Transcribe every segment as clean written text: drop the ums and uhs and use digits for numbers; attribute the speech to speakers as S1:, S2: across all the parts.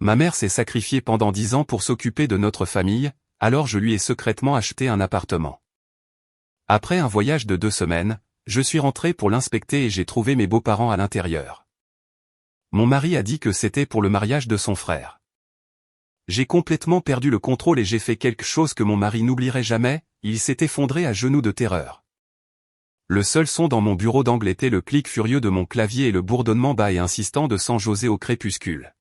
S1: Ma mère s'est sacrifiée pendant 10 ans pour s'occuper de notre famille, alors je lui ai secrètement acheté un appartement. Après un voyage de 2 semaines, je suis rentré pour l'inspecter et j'ai trouvé mes beaux-parents à l'intérieur. Mon mari a dit que c'était pour le mariage de son frère. J'ai complètement perdu le contrôle et j'ai fait quelque chose que mon mari n'oublierait jamais, il s'est effondré à genoux de terreur. Le seul son dans mon bureau d'angle était le clic furieux de mon clavier et le bourdonnement bas et insistant de San José au crépuscule.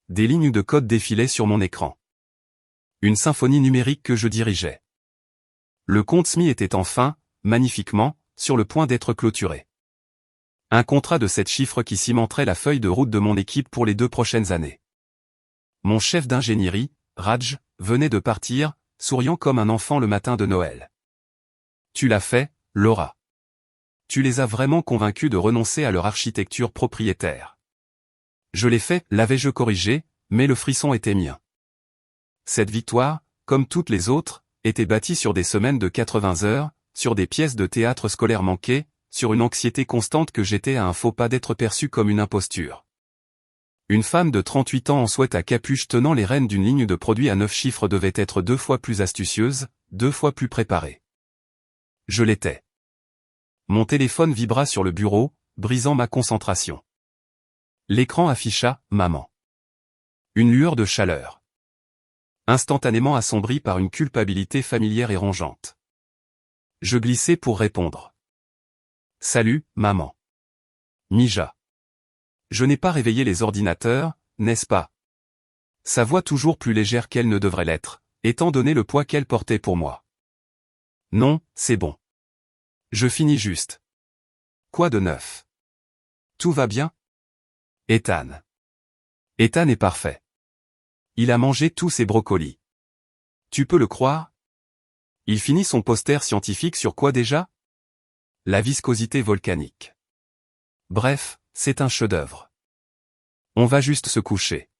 S1: Des lignes de code défilaient sur mon écran. Une symphonie numérique que je dirigeais. Le compte SMI était enfin, magnifiquement, sur le point d'être clôturé. Un contrat de 7 chiffres qui cimenterait la feuille de route de mon équipe pour les 2 prochaines années. Mon chef d'ingénierie, Raj, venait de partir, souriant comme un enfant le matin de Noël. Tu l'as fait, Laura. Tu les as vraiment convaincus de renoncer à leur architecture propriétaire. Je l'ai fait, l'avais-je corrigé, mais le frisson était mien. Cette victoire, comme toutes les autres, était bâtie sur des semaines de 80 heures, sur des pièces de théâtre scolaires manquées, sur une anxiété constante que j'étais à un faux pas d'être perçu comme une imposture. Une femme de 38 ans en sweat à capuche tenant les rênes d'une ligne de produits à 9 chiffres devait être 2 fois plus astucieuse, 2 fois plus préparée. Je l'étais. Mon téléphone vibra sur le bureau, brisant ma concentration. L'écran afficha « Maman ». Une lueur de chaleur. Instantanément assombrie par une culpabilité familière et rongeante. Je glissai pour répondre. « Salut, maman. » Mija. Je n'ai pas réveillé les ordinateurs, n'est-ce pas? Sa voix toujours plus légère qu'elle ne devrait l'être, étant donné le poids qu'elle portait pour moi. Non, c'est bon. Je finis juste. Quoi de neuf? Tout va bien? Ethan. Ethan est parfait. Il a mangé tous ses brocolis. Tu peux le croire? Il finit son poster scientifique sur quoi déjà? La viscosité volcanique. Bref, c'est un chef-d'œuvre. On va juste se coucher.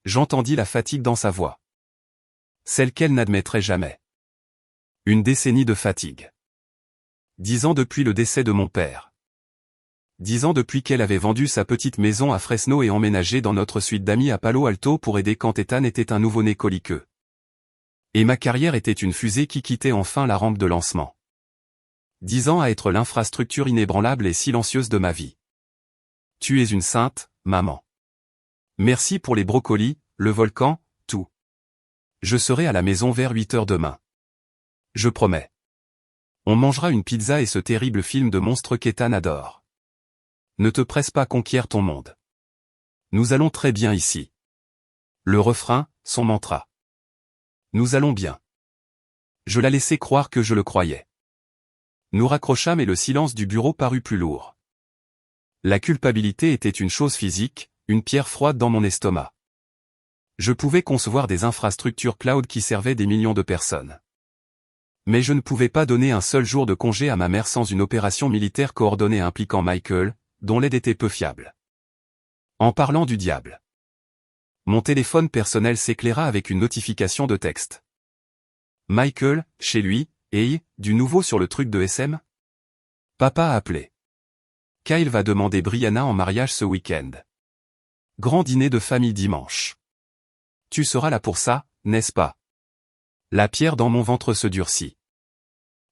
S1: J'entendis la fatigue dans sa voix. Celle qu'elle n'admettrait jamais. Une décennie de fatigue. 10 ans depuis le décès de mon père. 10 ans depuis qu'elle avait vendu sa petite maison à Fresno et emménagé dans notre suite d'amis à Palo Alto pour aider quand Ethan était un nouveau-né coliqueux. Et ma carrière était une fusée qui quittait enfin la rampe de lancement. 10 ans à être l'infrastructure inébranlable et silencieuse de ma vie. Tu es une sainte, maman. Merci pour les brocolis, le volcan, tout. Je serai à la maison vers 8 heures demain. Je promets. On mangera une pizza et ce terrible film de monstre qu'Ethan adore. Ne te presse pas, conquiert ton monde. Nous allons très bien ici. Le refrain, son mantra. Nous allons bien. Je la laissai croire que je le croyais. Nous raccrochâmes et le silence du bureau parut plus lourd. La culpabilité était une chose physique, une pierre froide dans mon estomac. Je pouvais concevoir des infrastructures cloud qui servaient des millions de personnes. Mais je ne pouvais pas donner un seul jour de congé à ma mère sans une opération militaire coordonnée impliquant Michael, dont l'aide était peu fiable. En parlant du diable. Mon téléphone personnel s'éclaira avec une notification de texte. Michael, chez lui, hey, du nouveau sur le truc de SM? Papa a appelé. Kyle va demander Brianna en mariage ce week-end. Grand dîner de famille dimanche. Tu seras là pour ça, n'est-ce pas? La pierre dans mon ventre se durcit.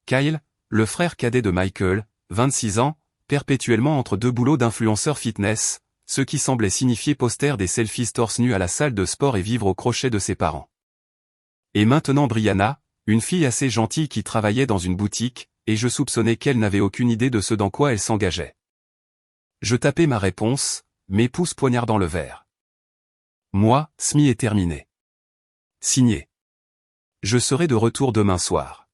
S1: Kyle, le frère cadet de Michael, 26 ans, perpétuellement entre 2 boulots d'influenceur fitness, ce qui semblait signifier poster des selfies torse nu à la salle de sport et vivre au crochet de ses parents. Et maintenant Brianna, une fille assez gentille qui travaillait dans une boutique, et je soupçonnais qu'elle n'avait aucune idée de ce dans quoi elle s'engageait. Je tapais ma réponse, mes pouces poignardant le verre. Moi, SMI est terminé. Signé. Je serai de retour demain soir.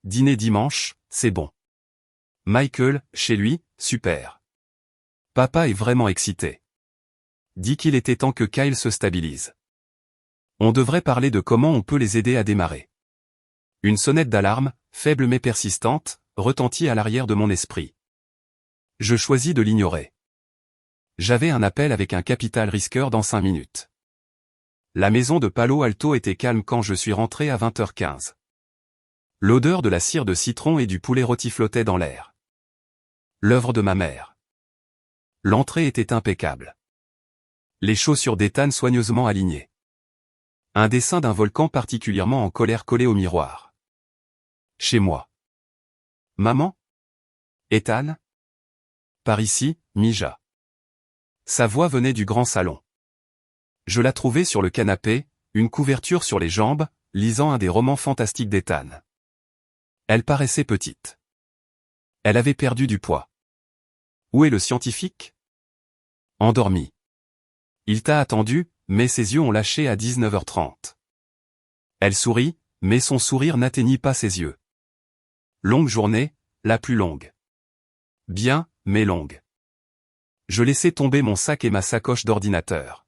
S1: Dîner dimanche, c'est bon. Michael, chez lui, super. Papa est vraiment excité. Dit qu'il était temps que Kyle se stabilise. On devrait parler de comment on peut les aider à démarrer. Une sonnette d'alarme, faible mais persistante, retentit à l'arrière de mon esprit. Je choisis de l'ignorer. J'avais un appel avec un capital risqueur dans 5 minutes. La maison de Palo Alto était calme quand je suis rentré à 20h15. L'odeur de la cire de citron et du poulet rôti flottait dans l'air. L'œuvre de ma mère. L'entrée était impeccable. Les chaussures d'Ethan soigneusement alignées. Un dessin d'un volcan particulièrement en colère collé au miroir. Chez moi. Maman? Ethan? Par ici, Mija. Sa voix venait du grand salon. Je la trouvais sur le canapé, une couverture sur les jambes, lisant un des romans fantastiques d'Ethan. Elle paraissait petite. Elle avait perdu du poids. Où est le scientifique? Endormi. Il t'a attendu, mais ses yeux ont lâché à 19h30. Elle sourit, mais son sourire n'atteignit pas ses yeux. Longue journée, la plus longue. Bien, mais longue. Je laissai tomber mon sac et ma sacoche d'ordinateur.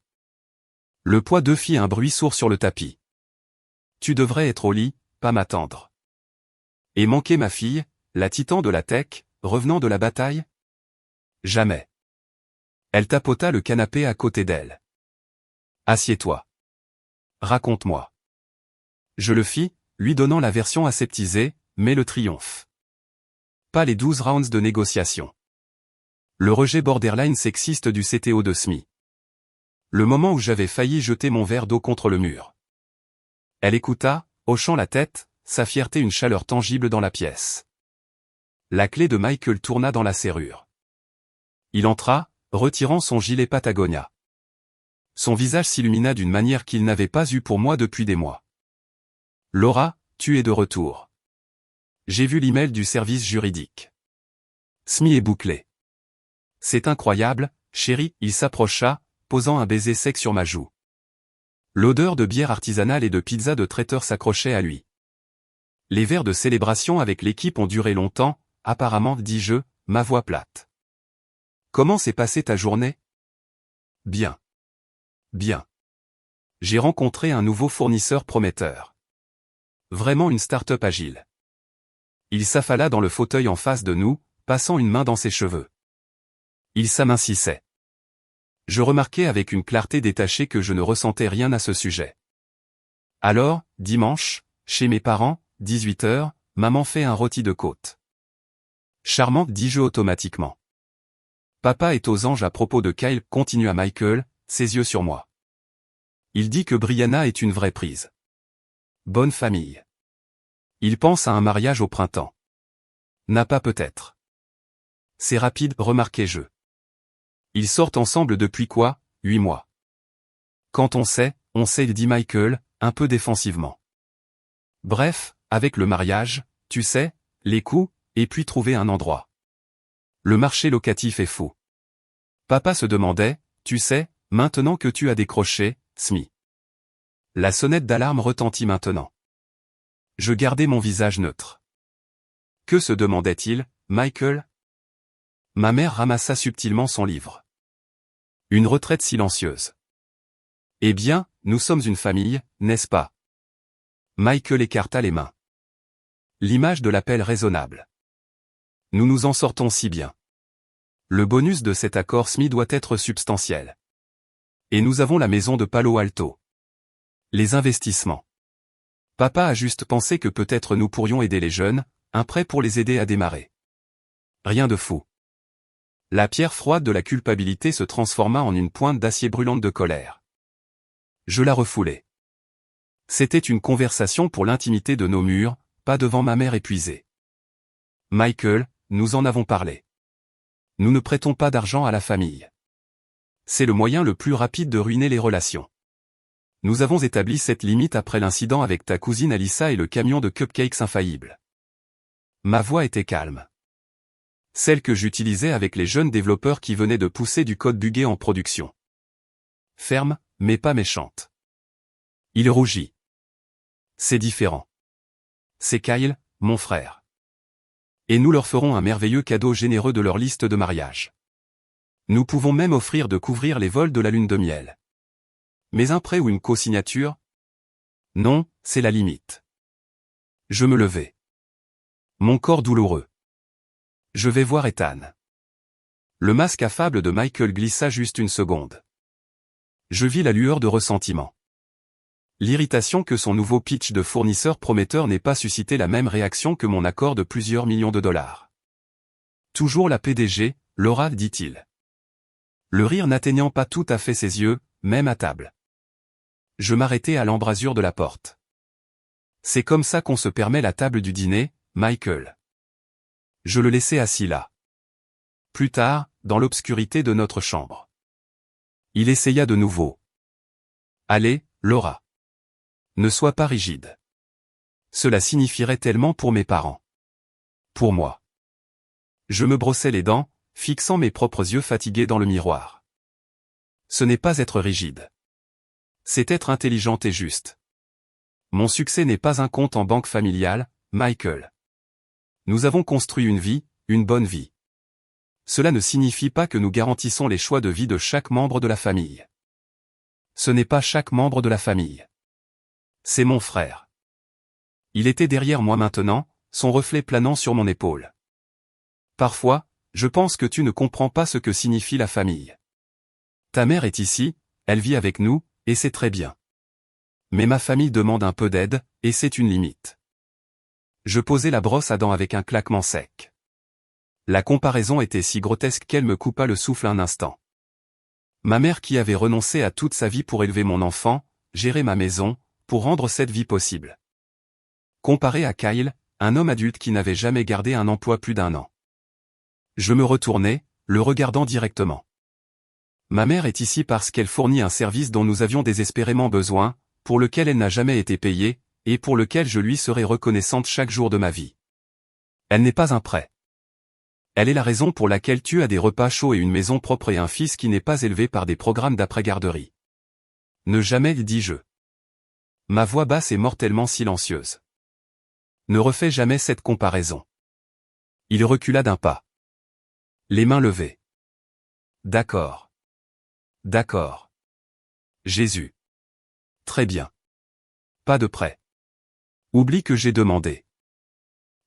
S1: Le poids d'œuf fit un bruit sourd sur le tapis. Tu devrais être au lit, pas m'attendre. Et manquer ma fille, la titan de la tech, revenant de la bataille? Jamais. Elle tapota le canapé à côté d'elle. Assieds-toi. Raconte-moi. Je le fis, lui donnant la version aseptisée, mais le triomphe. Pas les 12 rounds de négociation. Le rejet borderline sexiste du CTO de SMI. Le moment où j'avais failli jeter mon verre d'eau contre le mur. Elle écouta, hochant la tête, sa fierté une chaleur tangible dans la pièce. La clé de Michael tourna dans la serrure. Il entra, retirant son gilet Patagonia. Son visage s'illumina d'une manière qu'il n'avait pas eue pour moi depuis des mois. Laura, tu es de retour. J'ai vu l'email du service juridique. SMI est bouclé. C'est incroyable, chérie, il s'approcha, posant un baiser sec sur ma joue. L'odeur de bière artisanale et de pizza de traiteur s'accrochait à lui. Les verres de célébration avec l'équipe ont duré longtemps, apparemment, dis-je, ma voix plate. Comment s'est passée ta journée? Bien. Bien. J'ai rencontré un nouveau fournisseur prometteur. Vraiment une start-up agile. Il s'affala dans le fauteuil en face de nous, passant une main dans ses cheveux. Il s'amincissait. Je remarquai avec une clarté détachée que je ne ressentais rien à ce sujet. Alors, dimanche, chez mes parents, 18h, maman fait un rôti de côte. Charmante, dis-je automatiquement. Papa est aux anges à propos de Kyle, continua Michael, ses yeux sur moi. Il dit que Brianna est une vraie prise. Bonne famille. Il pense à un mariage au printemps. N'a pas peut-être. C'est rapide, remarquai-je. Ils sortent ensemble depuis quoi, 8 mois. Quand on sait, dit Michael, un peu défensivement. Bref, avec le mariage, tu sais, les coûts, et puis trouver un endroit. Le marché locatif est fou. Papa se demandait, tu sais, maintenant que tu as décroché, SMI. La sonnette d'alarme retentit maintenant. Je gardai mon visage neutre. Que se demandait-il, Michael? Ma mère ramassa subtilement son livre. Une retraite silencieuse. Eh bien, nous sommes une famille, n'est-ce pas? Michael écarta les mains. L'image de l'appel raisonnable. Nous nous en sortons si bien. Le bonus de cet accord SMI doit être substantiel. Et nous avons la maison de Palo Alto. Les investissements. Papa a juste pensé que peut-être nous pourrions aider les jeunes, un prêt pour les aider à démarrer. Rien de fou. La pierre froide de la culpabilité se transforma en une pointe d'acier brûlante de colère. Je la refoulai. C'était une conversation pour l'intimité de nos murs, pas devant ma mère épuisée. Michael, nous en avons parlé. Nous ne prêtons pas d'argent à la famille. C'est le moyen le plus rapide de ruiner les relations. Nous avons établi cette limite après l'incident avec ta cousine Alyssa et le camion de cupcakes infaillible. Ma voix était calme. Celle que j'utilisais avec les jeunes développeurs qui venaient de pousser du code buggé en production. Ferme, mais pas méchante. Il rougit. C'est différent. C'est Kyle, mon frère. Et nous leur ferons un merveilleux cadeau généreux de leur liste de mariage. Nous pouvons même offrir de couvrir les vols de la lune de miel. Mais un prêt ou une co-signature? Non, c'est la limite. Je me levai. Mon corps douloureux. Je vais voir Ethan. Le masque affable de Michael glissa juste une seconde. Je vis la lueur de ressentiment. L'irritation que son nouveau pitch de fournisseur prometteur n'ait pas suscité la même réaction que mon accord de plusieurs millions de dollars. Toujours la PDG, Laura, dit-il. le rire n'atteignant pas tout à fait ses yeux, même à table. Je m'arrêtai à l'embrasure de la porte. C'est comme ça qu'on se permet la table du dîner, Michael. Je le laissai assis là. Plus tard, dans l'obscurité de notre chambre. Il essaya de nouveau. Allez, Laura. Ne sois pas rigide. Cela signifierait tellement pour mes parents. Pour moi. Je me brossais les dents, fixant mes propres yeux fatigués dans le miroir. Ce n'est pas être rigide. C'est être intelligente et juste. Mon succès n'est pas un compte en banque familiale, Michael. Nous avons construit une vie, une bonne vie. Cela ne signifie pas que nous garantissons les choix de vie de chaque membre de la famille. Ce n'est pas chaque membre de la famille. C'est mon frère. Il était derrière moi maintenant, son reflet planant sur mon épaule. Parfois, je pense que tu ne comprends pas ce que signifie la famille. Ta mère est ici, elle vit avec nous, et c'est très bien. Mais ma famille demande un peu d'aide, et c'est une limite. Je posai la brosse à dents avec un claquement sec. La comparaison était si grotesque qu'elle me coupa le souffle un instant. Ma mère qui avait renoncé à toute sa vie pour élever mon enfant, gérer ma maison, pour rendre cette vie possible. Comparé à Kyle, un homme adulte qui n'avait jamais gardé un emploi plus d'1 an. Je me retournai, le regardant directement. Ma mère est ici parce qu'elle fournit un service dont nous avions désespérément besoin, pour lequel elle n'a jamais été payée, et pour lequel je lui serai reconnaissante chaque jour de ma vie. Elle n'est pas un prêt. Elle est la raison pour laquelle tu as des repas chauds et une maison propre et un fils qui n'est pas élevé par des programmes d'après-garderie. Ne jamais, dis-je. Ma voix basse est mortellement silencieuse. Ne refais jamais cette comparaison. Il recula d'un pas. Les mains levées. D'accord. D'accord. Jésus. Très bien. Pas de prêt. Oublie que j'ai demandé.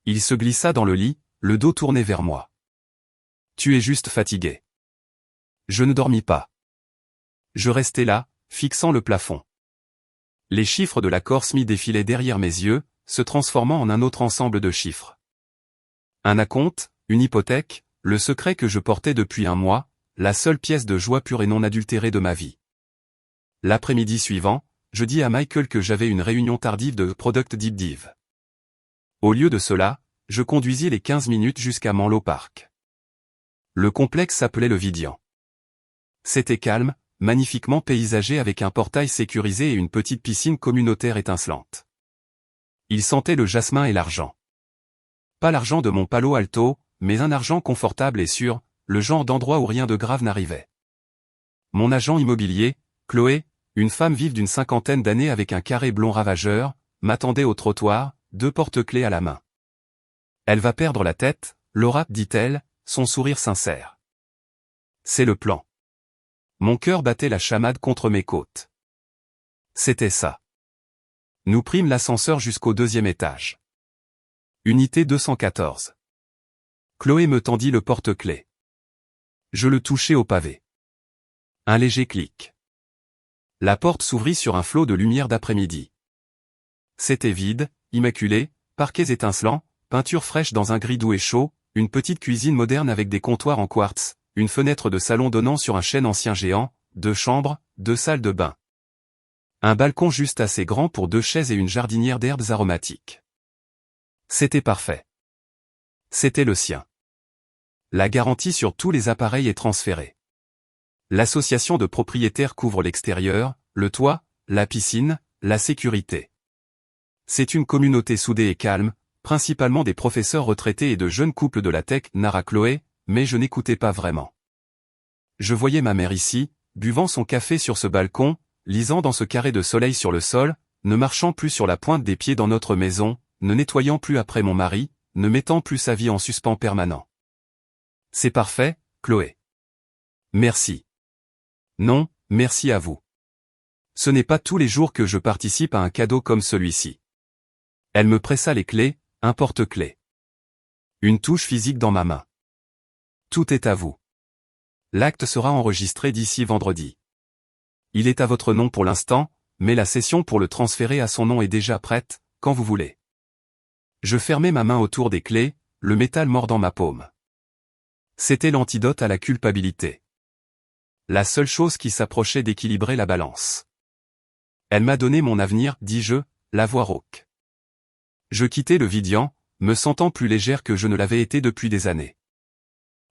S1: Il se glissa dans le lit, le dos tourné vers moi. Tu es juste fatigué. Je ne dormis pas. Je restais là, fixant le plafond. Les chiffres de l'accord Smith défilaient derrière mes yeux, se transformant en un autre ensemble de chiffres. Un acompte, une hypothèque, le secret que je portais depuis 1 mois, la seule pièce de joie pure et non adultérée de ma vie. L'après-midi suivant, je dis à Michael que j'avais une réunion tardive de Product Deep Dive. Au lieu de cela, je conduisis les 15 minutes jusqu'à Menlo Park. Le complexe s'appelait le Vidian. C'était calme, magnifiquement paysagé avec un portail sécurisé et une petite piscine communautaire étincelante. Il sentait le jasmin et l'argent. Pas l'argent de mon Palo Alto, mais un argent confortable et sûr, le genre d'endroit où rien de grave n'arrivait. Mon agent immobilier, Chloé, une femme vive d'une 50aine d'années avec un carré blond ravageur, m'attendait au trottoir, 2 porte-clés à la main. Elle va perdre la tête, Laura, dit-elle, son sourire sincère. C'est le plan. Mon cœur battait la chamade contre mes côtes. C'était ça. Nous prîmes l'ascenseur jusqu'au 2e étage. Unité 214. Chloé me tendit le porte-clés. Je le touchai au pavé. Un léger clic. La porte s'ouvrit sur un flot de lumière d'après-midi. C'était vide, immaculé, parquets étincelants, peinture fraîche dans un gris doux et chaud, une petite cuisine moderne avec des comptoirs en quartz, une fenêtre de salon donnant sur un chêne ancien géant, 2 chambres, 2 salles de bain. Un balcon juste assez grand pour 2 chaises et une jardinière d'herbes aromatiques. C'était parfait. C'était le sien. La garantie sur tous les appareils est transférée. L'association de propriétaires couvre l'extérieur, le toit, la piscine, la sécurité. C'est une communauté soudée et calme, principalement des professeurs retraités et de jeunes couples de la tech, narra Chloé, mais je n'écoutais pas vraiment. Je voyais ma mère ici, buvant son café sur ce balcon, lisant dans ce carré de soleil sur le sol, ne marchant plus sur la pointe des pieds dans notre maison, ne nettoyant plus après mon mari, ne mettant plus sa vie en suspens permanent. C'est parfait, Chloé. Merci. Non, merci à vous. Ce n'est pas tous les jours que je participe à un cadeau comme celui-ci. Elle me pressa les clés, un porte-clés. Une touche physique dans ma main. Tout est à vous. L'acte sera enregistré d'ici vendredi. Il est à votre nom pour l'instant, mais la session pour le transférer à son nom est déjà prête, quand vous voulez. Je fermai ma main autour des clés, le métal mordant ma paume. C'était l'antidote à la culpabilité. La seule chose qui s'approchait d'équilibrer la balance. Elle m'a donné mon avenir, dis-je, la voix rauque. Je quittai le Vidian, me sentant plus légère que je ne l'avais été depuis des années.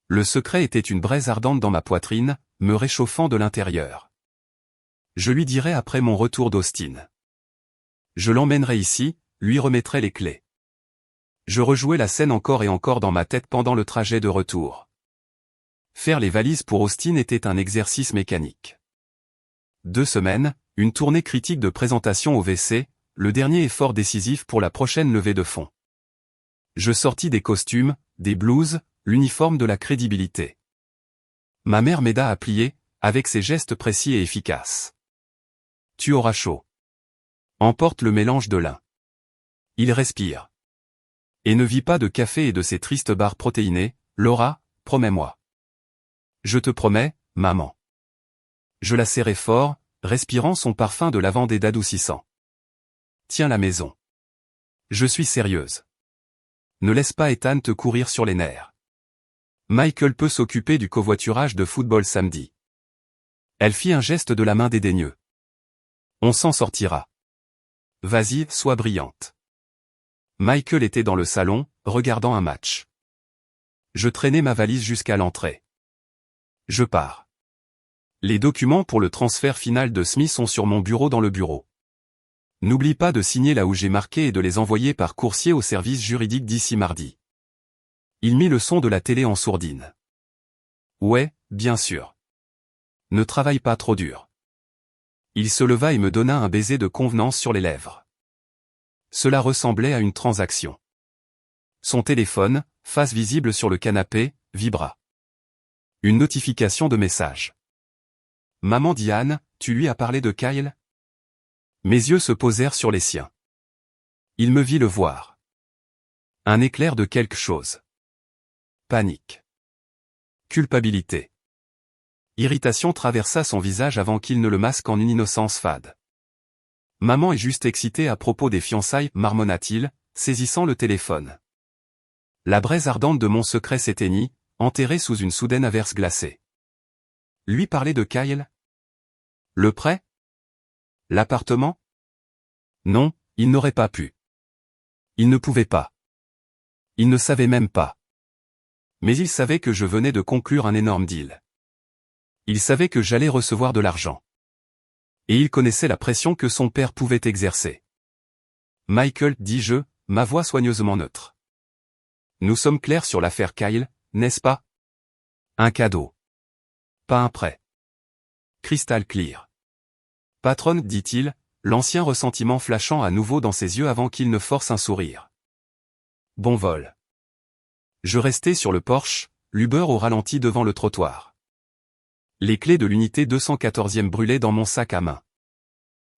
S1: Le secret était une braise ardente dans ma poitrine, me réchauffant de l'intérieur. Je lui dirai après mon retour d'Austin. Je l'emmènerai ici, lui remettrai les clés. Je rejouais la scène encore et encore dans ma tête pendant le trajet de retour. Faire les valises pour Austin était un exercice mécanique. 2 semaines, une tournée critique de présentation au WC, le dernier effort décisif pour la prochaine levée de fonds. Je sortis des costumes, des blouses, l'uniforme de la crédibilité. Ma mère m'aida à plier, avec ses gestes précis et efficaces. Tu auras chaud. Emporte le mélange de lin. Il respire. Et ne vis pas de café et de ces tristes barres protéinées, Laura, promets-moi. Je te promets, maman. Je la serrai fort, respirant son parfum de lavande et d'adoucissant. Tiens la maison. Je suis sérieuse. Ne laisse pas Ethan te courir sur les nerfs. Michael peut s'occuper du covoiturage de football samedi. Elle fit un geste de la main dédaigneux. On s'en sortira. Vas-y, sois brillante. Michael était dans le salon, regardant un match. Je traînai ma valise jusqu'à l'entrée. Je pars. Les documents pour le transfert final de Smith sont sur mon bureau dans le bureau. N'oublie pas de signer là où j'ai marqué et de les envoyer par coursier au service juridique d'ici mardi. Il mit le son de la télé en sourdine. Ouais, bien sûr. Ne travaille pas trop dur. Il se leva et me donna un baiser de convenance sur les lèvres. Cela ressemblait à une transaction. Son téléphone, face visible sur le canapé, vibra. Une notification de message. Maman Diane, tu lui as parlé de Kyle? Mes yeux se posèrent sur les siens. Il me vit le voir. Un éclair de quelque chose. Panique. Culpabilité. Irritation traversa son visage avant qu'il ne le masque en une innocence fade. Maman est juste excitée à propos des fiançailles, marmonna-t-il, saisissant le téléphone. La braise ardente de mon secret s'éteignit, enterrée sous une soudaine averse glacée. Lui parler de Kyle? Le prêt? L'appartement? Non, il n'aurait pas pu. Il ne pouvait pas. Il ne savait même pas. Mais il savait que je venais de conclure un énorme deal. Il savait que j'allais recevoir de l'argent. Et il connaissait la pression que son père pouvait exercer. Michael, dis-je, ma voix soigneusement neutre. Nous sommes clairs sur l'affaire Kyle, n'est-ce pas? Un cadeau. Pas un prêt. Crystal clear. Patronne, dit-il, l'ancien ressentiment flashant à nouveau dans ses yeux avant qu'il ne force un sourire. Bon vol. Je restai sur le porche, l'Uber au ralenti devant le trottoir. Les clés de l'unité 214e brûlaient dans mon sac à main.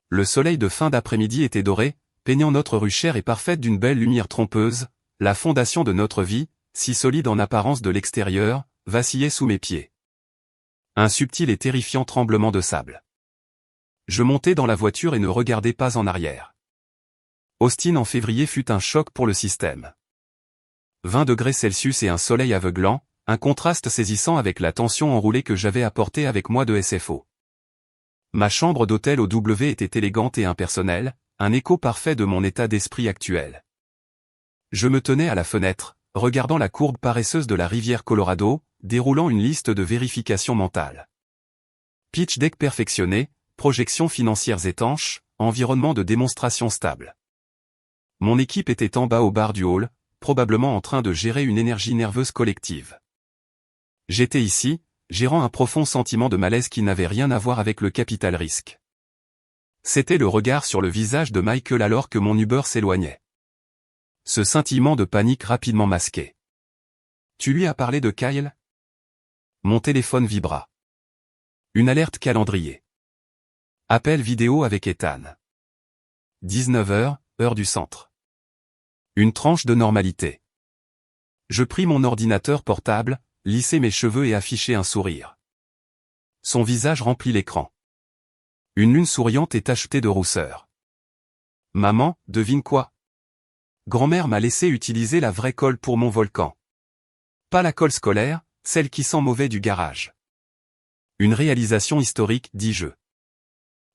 S1: Le soleil de fin d'après-midi était doré, peignant notre rue chère et parfaite d'une belle lumière trompeuse, la fondation de notre vie, si solide en apparence de l'extérieur, vacillait sous mes pieds. Un subtil et terrifiant tremblement de sable. Je montai dans la voiture et ne regardai pas en arrière. Austin en février fut un choc pour le système. 20 degrés Celsius et un soleil aveuglant, un contraste saisissant avec la tension enroulée que j'avais apportée avec moi de SFO. Ma chambre d'hôtel au W était élégante et impersonnelle, un écho parfait de mon état d'esprit actuel. Je me tenais à la fenêtre, regardant la courbe paresseuse de la rivière Colorado, déroulant une liste de vérifications mentales. Pitch deck perfectionné, projections financières étanches, environnement de démonstration stable. Mon équipe était en bas au bar du hall, probablement en train de gérer une énergie nerveuse collective. J'étais ici, gérant un profond sentiment de malaise qui n'avait rien à voir avec le capital risque. C'était le regard sur le visage de Michael alors que mon Uber s'éloignait. Ce scintillement de panique rapidement masqué. Tu lui as parlé de Kyle? Mon téléphone vibra. Une alerte calendrier. Appel vidéo avec Ethan. 19h, heure du centre. Une tranche de normalité. Je pris mon ordinateur portable, lissai mes cheveux et affichai un sourire. Son visage remplit l'écran. Une lune souriante et tachetée de rousseur. Maman, devine quoi? Grand-mère m'a laissé utiliser la vraie colle pour mon volcan. Pas la colle scolaire, celle qui sent mauvais du garage. Une réalisation historique, dis-je.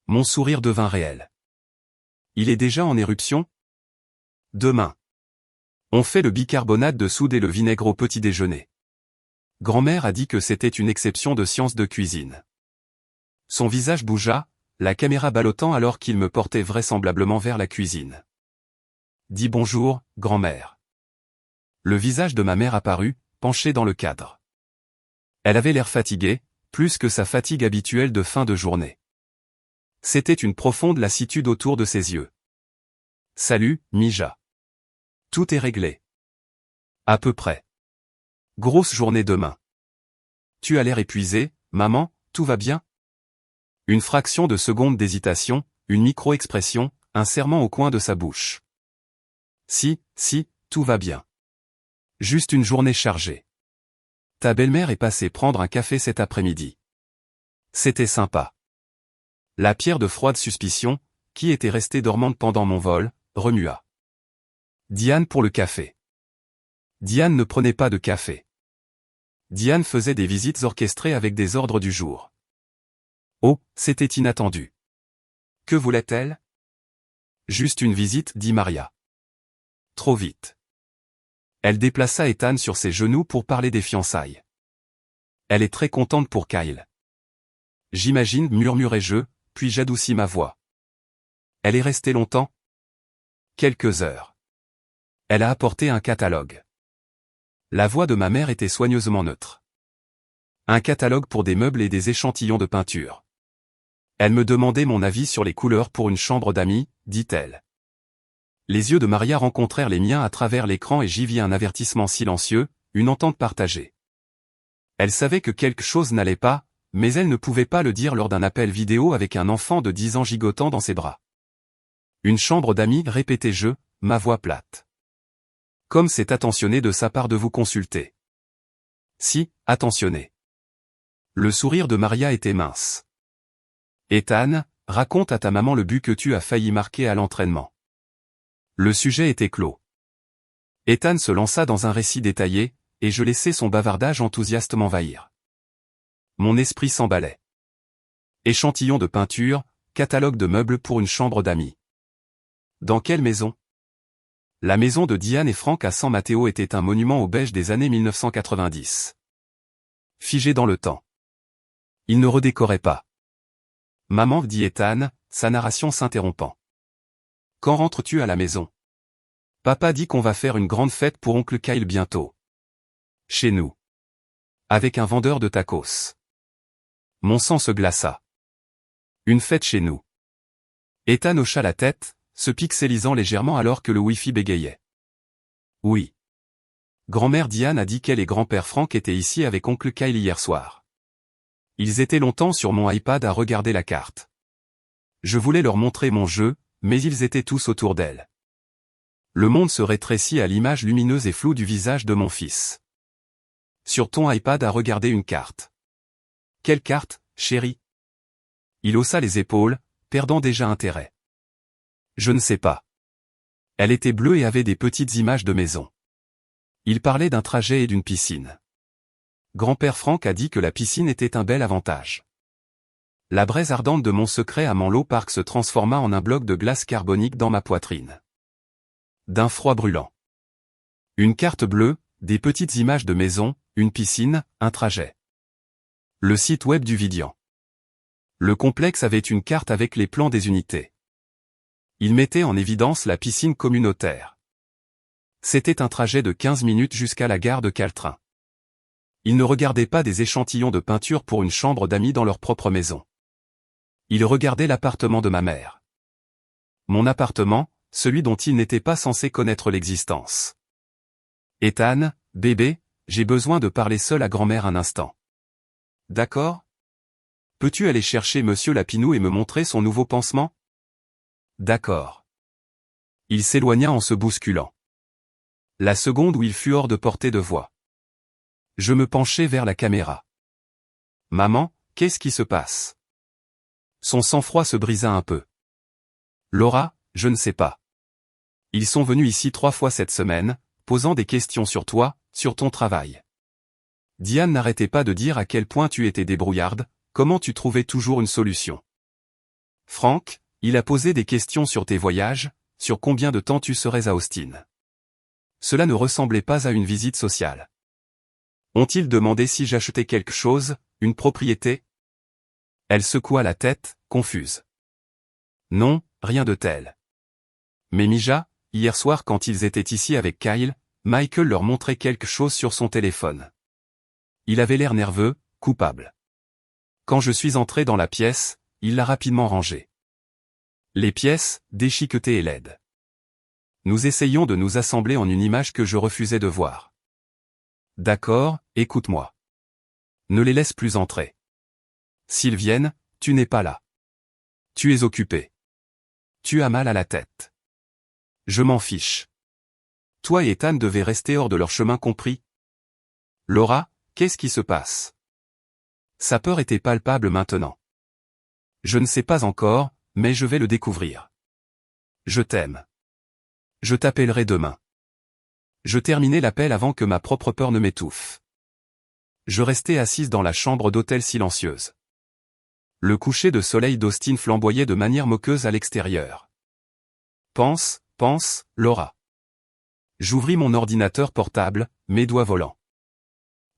S1: Mon sourire devint réel. Il est déjà en éruption? Demain. On fait le bicarbonate de soude et le vinaigre au petit déjeuner. Grand-mère a dit que c'était une exception de science de cuisine. Son visage bougea, la caméra ballottant alors qu'il me portait vraisemblablement vers la cuisine. Dis bonjour, grand-mère. Le visage de ma mère apparut, penché dans le cadre. Elle avait l'air fatiguée, plus que sa fatigue habituelle de fin de journée. C'était une profonde lassitude autour de ses yeux. Salut, Mija. Tout est réglé. À peu près. Grosse journée demain. Tu as l'air épuisé, maman, tout va bien? Une fraction de seconde d'hésitation, une micro-expression, un serrement au coin de sa bouche. Si, tout va bien. Juste une journée chargée. Ta belle-mère est passée prendre un café cet après-midi. C'était sympa. La pierre de froide suspicion, qui était restée dormante pendant mon vol, remua. Diane pour le café. Diane ne prenait pas de café. Diane faisait des visites orchestrées avec des ordres du jour. Oh, c'était inattendu. Que voulait-elle? Juste une visite, dit Maria. Trop vite. Elle déplaça Ethan sur ses genoux pour parler des fiançailles. Elle est très contente pour Kyle. J'imagine, murmurai-je, puis j'adoucis ma voix. Elle est restée longtemps? Quelques heures. Elle a apporté un catalogue. La voix de ma mère était soigneusement neutre. Un catalogue pour des meubles et des échantillons de peinture. Elle me demandait mon avis sur les couleurs pour une chambre d'amis, dit-elle. Les yeux de Maria rencontrèrent les miens à travers l'écran et j'y vis un avertissement silencieux, une entente partagée. Elle savait que quelque chose n'allait pas, mais elle ne pouvait pas le dire lors d'un appel vidéo avec un enfant de 10 ans gigotant dans ses bras. Une chambre d'amis, répétai-je, ma voix plate. Comme c'est attentionné de sa part de vous consulter. Si, attentionné. Le sourire de Maria était mince. Ethan, raconte à ta maman le but que tu as failli marquer à l'entraînement. Le sujet était clos. Ethan se lança dans un récit détaillé, et je laissai son bavardage enthousiaste m'envahir. Mon esprit s'emballait. Échantillon de peinture, catalogue de meubles pour une chambre d'amis. Dans quelle maison? La maison de Diane et Frank à San Mateo était un monument au beige des années 1990. Figé dans le temps. Il ne redécorait pas. Maman, dit Ethan, sa narration s'interrompant. Quand rentres-tu à la maison? Papa dit qu'on va faire une grande fête pour oncle Kyle bientôt. Chez nous. Avec un vendeur de tacos. Mon sang se glaça. Une fête chez nous. Ethan hocha la tête, se pixelisant légèrement alors que le Wi-Fi bégayait. Oui. Grand-mère Diane a dit qu'elle et grand-père Frank étaient ici avec oncle Kyle hier soir. Ils étaient longtemps sur mon iPad à regarder la carte. Je voulais leur montrer mon jeu, mais ils étaient tous autour d'elle. Le monde se rétrécit à l'image lumineuse et floue du visage de mon fils. Sur ton iPad à regarder une carte. Quelle carte, chérie? Il haussa les épaules, perdant déjà intérêt. Je ne sais pas. Elle était bleue et avait des petites images de maison. Il parlait d'un trajet et d'une piscine. Grand-père Frank a dit que la piscine était un bel avantage. La braise ardente de mon secret à Menlo Park se transforma en un bloc de glace carbonique dans ma poitrine. D'un froid brûlant. Une carte bleue, des petites images de maison, une piscine, un trajet. Le site web du Vidian. Le complexe avait une carte avec les plans des unités. Il mettait en évidence la piscine communautaire. C'était un trajet de 15 minutes jusqu'à la gare de Caltrain. Il ne regardait pas des échantillons de peinture pour une chambre d'amis dans leur propre maison. Il regardait l'appartement de ma mère. Mon appartement, celui dont il n'était pas censé connaître l'existence. Ethan, bébé, j'ai besoin de parler seul à grand-mère un instant. D'accord? Peux-tu aller chercher monsieur Lapinou et me montrer son nouveau pansement? D'accord. Il s'éloigna en se bousculant. La seconde où il fut hors de portée de voix. Je me penchai vers la caméra. Maman, qu'est-ce qui se passe? Son sang-froid se brisa un peu. Laura, je ne sais pas. Ils sont venus ici 3 fois cette semaine, posant des questions sur toi, sur ton travail. Diane n'arrêtait pas de dire à quel point tu étais débrouillarde, comment tu trouvais toujours une solution? Frank, il a posé des questions sur tes voyages, sur combien de temps tu serais à Austin. Cela ne ressemblait pas à une visite sociale. Ont-ils demandé si j'achetais quelque chose, une propriété? Elle secoua la tête, confuse. Non, rien de tel. Mais Mija, hier soir quand ils étaient ici avec Kyle, Michael leur montrait quelque chose sur son téléphone. Il avait l'air nerveux, coupable. Quand je suis entré dans la pièce, il l'a rapidement rangé. Les pièces, déchiquetées et laides. Nous essayons de nous assembler en une image que je refusais de voir. D'accord, écoute-moi. Ne les laisse plus entrer. S'ils viennent, tu n'es pas là. Tu es occupé. Tu as mal à la tête. Je m'en fiche. Toi et Ethan devez rester hors de leur chemin, compris? Laura, qu'est-ce qui se passe? Sa peur était palpable maintenant. Je ne sais pas encore, mais je vais le découvrir. Je t'aime. Je t'appellerai demain. Je terminai l'appel avant que ma propre peur ne m'étouffe. Je restais assise dans la chambre d'hôtel silencieuse. Le coucher de soleil d'Austin flamboyait de manière moqueuse à l'extérieur. Pense, Laura. J'ouvris mon ordinateur portable, mes doigts volants.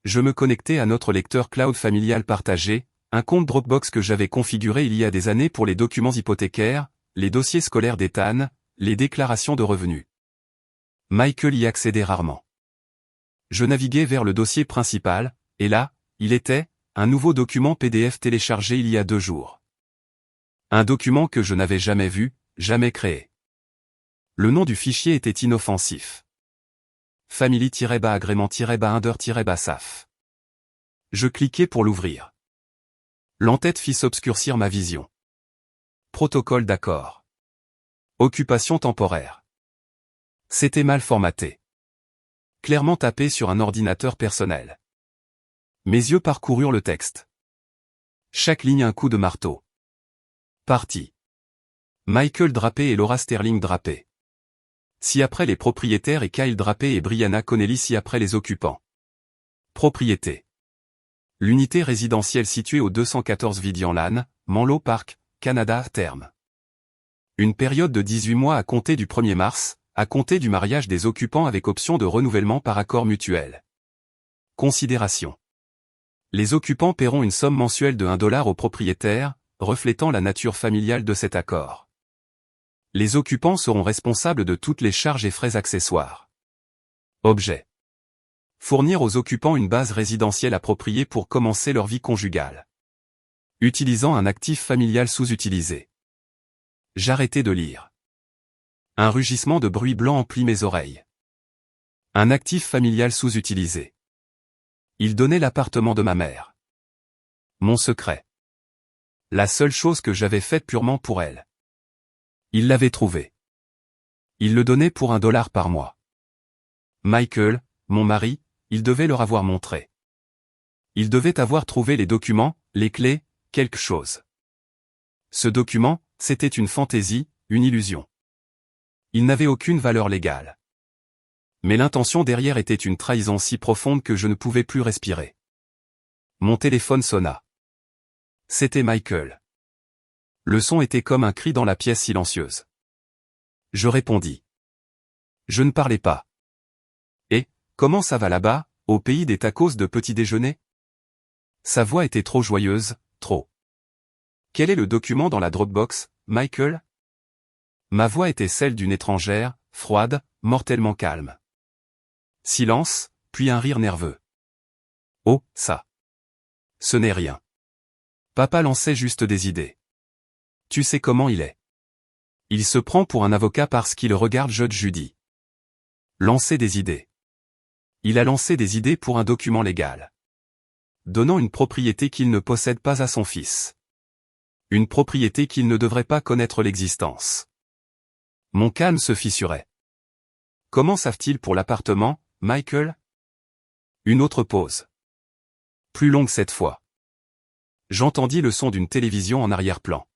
S1: Je me connectai à notre lecteur cloud familial partagé, un compte Dropbox que j'avais configuré il y a des années pour les documents hypothécaires, les dossiers scolaires d'Ethan, les déclarations de revenus. Michael y accédait rarement. Je naviguai vers le dossier principal, et là, il était, un nouveau document PDF téléchargé il y a 2 jours. Un document que je n'avais jamais vu, jamais créé. Le nom du fichier était inoffensif. Family-agrément-under-saf. Je cliquai pour l'ouvrir. L'entête fit s'obscurcir ma vision. Protocole d'accord. Occupation temporaire. C'était mal formaté. Clairement tapé sur un ordinateur personnel. Mes yeux parcoururent le texte. Chaque ligne un coup de marteau. Parti. Michael Drapé et Laura Sterling Drapé. Si après les propriétaires et Kyle Drapé et Brianna Connelly si après les occupants. Propriété. L'unité résidentielle située au 214 Vidian Lane, Menlo Park, Canada à terme. Une période de 18 mois à compter du 1er mars, à compter du mariage des occupants avec option de renouvellement par accord mutuel. Considération. Les occupants paieront une somme mensuelle de $1 aux propriétaires, reflétant la nature familiale de cet accord. Les occupants seront responsables de toutes les charges et frais accessoires. Objet. Fournir aux occupants une base résidentielle appropriée pour commencer leur vie conjugale. Utilisant un actif familial sous-utilisé. J'arrêtai de lire. Un rugissement de bruit blanc emplit mes oreilles. Un actif familial sous-utilisé. Il donnait l'appartement de ma mère. Mon secret. La seule chose que j'avais faite purement pour elle. Il l'avait trouvé. Il le donnait pour $1 par mois. Michael, mon mari, il devait leur avoir montré. Il devait avoir trouvé les documents, les clés, quelque chose. Ce document, c'était une fantaisie, une illusion. Il n'avait aucune valeur légale. Mais l'intention derrière était une trahison si profonde que je ne pouvais plus respirer. Mon téléphone sonna. C'était Michael. Le son était comme un cri dans la pièce silencieuse. Je répondis. Je ne parlais pas. Et, comment ça va là-bas, au pays des tacos de petit déjeuner? Sa voix était trop joyeuse, trop. Quel est le document dans la Dropbox, Michael? Ma voix était celle d'une étrangère, froide, mortellement calme. Silence, puis un rire nerveux. Oh, ça. Ce n'est rien. Papa lançait juste des idées. Tu sais comment il est. Il se prend pour un avocat parce qu'il regarde Judge Judy. Lancer des idées. Il a lancé des idées pour un document légal. Donnant une propriété qu'il ne possède pas à son fils. Une propriété qu'il ne devrait pas connaître l'existence. Mon calme se fissurait. Comment savent-ils pour l'appartement, Michael? Une autre pause. Plus longue cette fois. J'entendis le son d'une télévision en arrière-plan.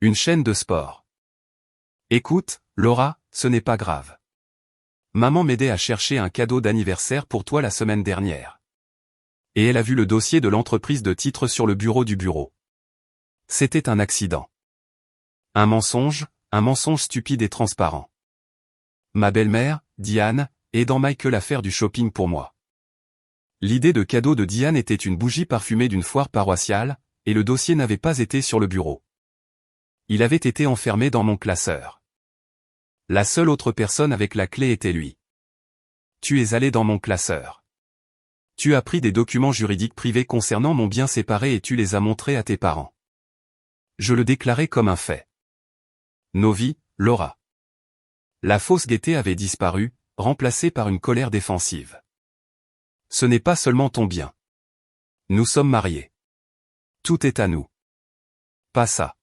S1: Une chaîne de sport. Écoute, Laura, ce n'est pas grave. Maman m'aidait à chercher un cadeau d'anniversaire pour toi la semaine dernière. Et elle a vu le dossier de l'entreprise de titres sur le bureau du bureau. C'était un accident. Un mensonge stupide et transparent. Ma belle-mère, Diane, aidant Michael à faire du shopping pour moi. L'idée de cadeau de Diane était une bougie parfumée d'une foire paroissiale, et le dossier n'avait pas été sur le bureau. Il avait été enfermé dans mon classeur. La seule autre personne avec la clé était lui. Tu es allé dans mon classeur. Tu as pris des documents juridiques privés concernant mon bien séparé et tu les as montrés à tes parents. Je le déclarais comme un fait. Nos vies, Laura. La fausse gaieté avait disparu, remplacée par une colère défensive. Ce n'est pas seulement ton bien. Nous sommes mariés. Tout est à nous. Pas ça.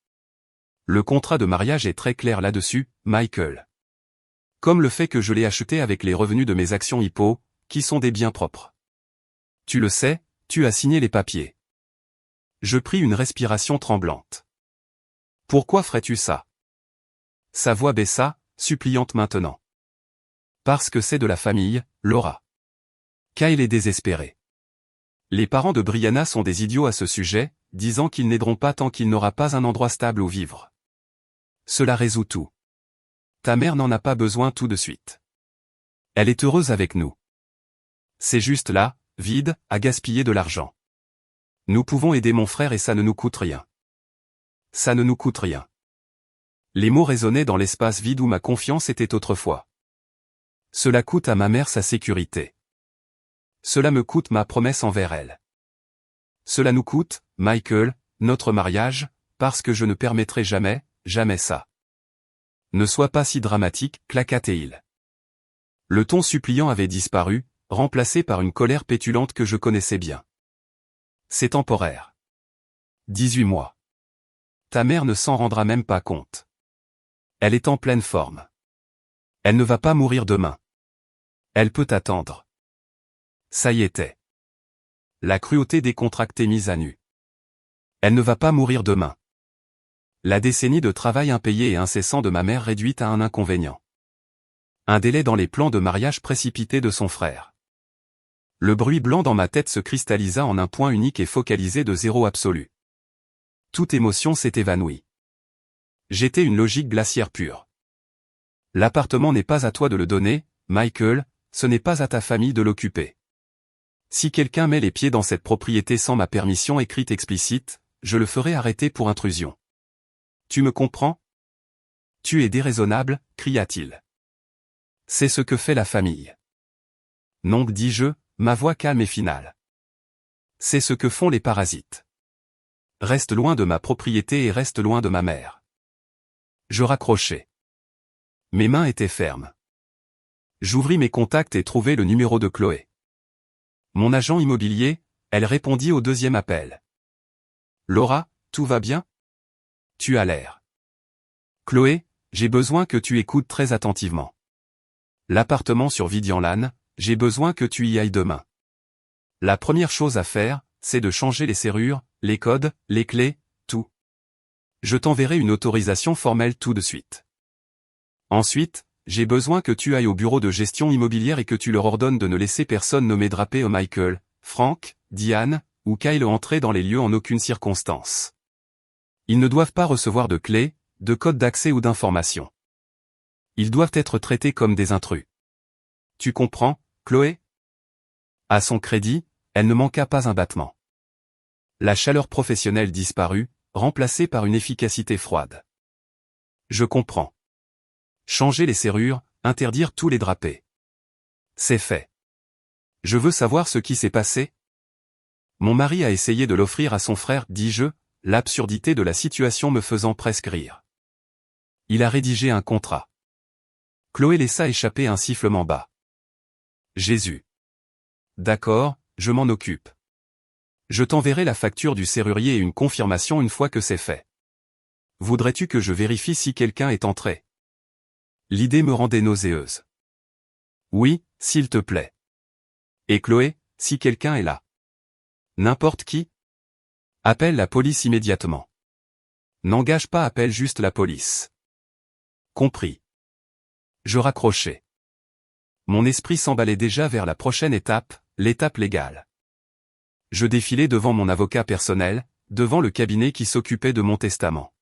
S1: Le contrat de mariage est très clair là-dessus, Michael. Comme le fait que je l'ai acheté avec les revenus de mes actions Hippo, qui sont des biens propres. Tu le sais, tu as signé les papiers. Je pris une respiration tremblante. Pourquoi ferais-tu ça? Sa voix baissa, suppliante maintenant. Parce que c'est de la famille, Laura. Kyle est désespéré. Les parents de Brianna sont des idiots à ce sujet, disant qu'ils n'aideront pas tant qu'il n'aura pas un endroit stable où vivre. Cela résout tout. Ta mère n'en a pas besoin tout de suite. Elle est heureuse avec nous. C'est juste là, vide, à gaspiller de l'argent. Nous pouvons aider mon frère et ça ne nous coûte rien. Ça ne nous coûte rien. Les mots résonnaient dans l'espace vide où ma confiance était autrefois. Cela coûte à ma mère sa sécurité. Cela me coûte ma promesse envers elle. Cela nous coûte, Michael, notre mariage, parce que je ne permettrai jamais, jamais ça. Ne sois pas si dramatique, claqua-t-il. Le ton suppliant avait disparu, remplacé par une colère pétulante que je connaissais bien. C'est temporaire. 18 mois. Ta mère ne s'en rendra même pas compte. Elle est en pleine forme. Elle ne va pas mourir demain. Elle peut attendre. Ça y était. La cruauté décontractée mise à nu. Elle ne va pas mourir demain. La décennie de travail impayé et incessant de ma mère réduite à un inconvénient. Un délai dans les plans de mariage précipités de son frère. Le bruit blanc dans ma tête se cristallisa en un point unique et focalisé de zéro absolu. Toute émotion s'est évanouie. J'étais une logique glaciaire pure. L'appartement n'est pas à toi de le donner, Michael, ce n'est pas à ta famille de l'occuper. Si quelqu'un met les pieds dans cette propriété sans ma permission écrite explicite, je le ferai arrêter pour intrusion. Tu me comprends? Tu es déraisonnable, cria-t-il. C'est ce que fait la famille. Non, dis-je, ma voix calme et finale. C'est ce que font les parasites. Reste loin de ma propriété et reste loin de ma mère. Je raccrochai. Mes mains étaient fermes. J'ouvris mes contacts et trouvai le numéro de Chloé. Mon agent immobilier, elle répondit au deuxième appel. Laura, tout va bien? Tu as l'air. Chloé, j'ai besoin que tu écoutes très attentivement. L'appartement sur Vidianlan, j'ai besoin que tu y ailles demain. La première chose à faire, c'est de changer les serrures, les codes, les clés, tout. Je t'enverrai une autorisation formelle tout de suite. Ensuite, j'ai besoin que tu ailles au bureau de gestion immobilière et que tu leur ordonnes de ne laisser personne nommer drapé au Michael, Frank, Diane, ou Kyle entrer dans les lieux en aucune circonstance. Ils ne doivent pas recevoir de clés, de codes d'accès ou d'informations. Ils doivent être traités comme des intrus. Tu comprends, Chloé? À son crédit, elle ne manqua pas un battement. La chaleur professionnelle disparut, remplacée par une efficacité froide. Je comprends. Changer les serrures, interdire tous les drapés. C'est fait. Je veux savoir ce qui s'est passé. Mon mari a essayé de l'offrir à son frère, dis-je, l'absurdité de la situation me faisant presque rire. Il a rédigé un contrat. Chloé laissa échapper un sifflement bas. Jésus. D'accord, je m'en occupe. Je t'enverrai la facture du serrurier et une confirmation une fois que c'est fait. Voudrais-tu que je vérifie si quelqu'un est entré? L'idée me rendait nauséeuse. Oui, s'il te plaît. Et Chloé, si quelqu'un est là. N'importe qui? Appelle la police immédiatement. N'engage pas, appelle juste la police. Compris. Je raccrochai. Mon esprit s'emballait déjà vers la prochaine étape, l'étape légale. Je défilai devant mon avocat personnel, devant le cabinet qui s'occupait de mon testament.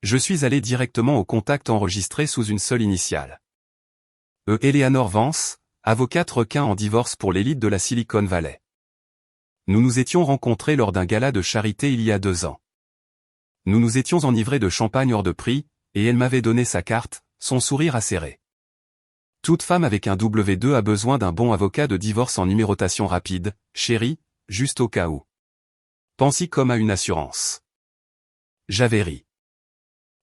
S1: Je suis allé directement au contact enregistré sous une seule initiale. Eleanor Vance, avocate requin en divorce pour l'élite de la Silicon Valley. Nous nous étions rencontrés lors d'un gala de charité il y a 2 ans. Nous nous étions enivrés de champagne hors de prix, et elle m'avait donné sa carte, son sourire acéré. Toute femme avec un W2 a besoin d'un bon avocat de divorce en numérotation rapide, chérie, juste au cas où. Pense-y comme à une assurance. J'avais ri.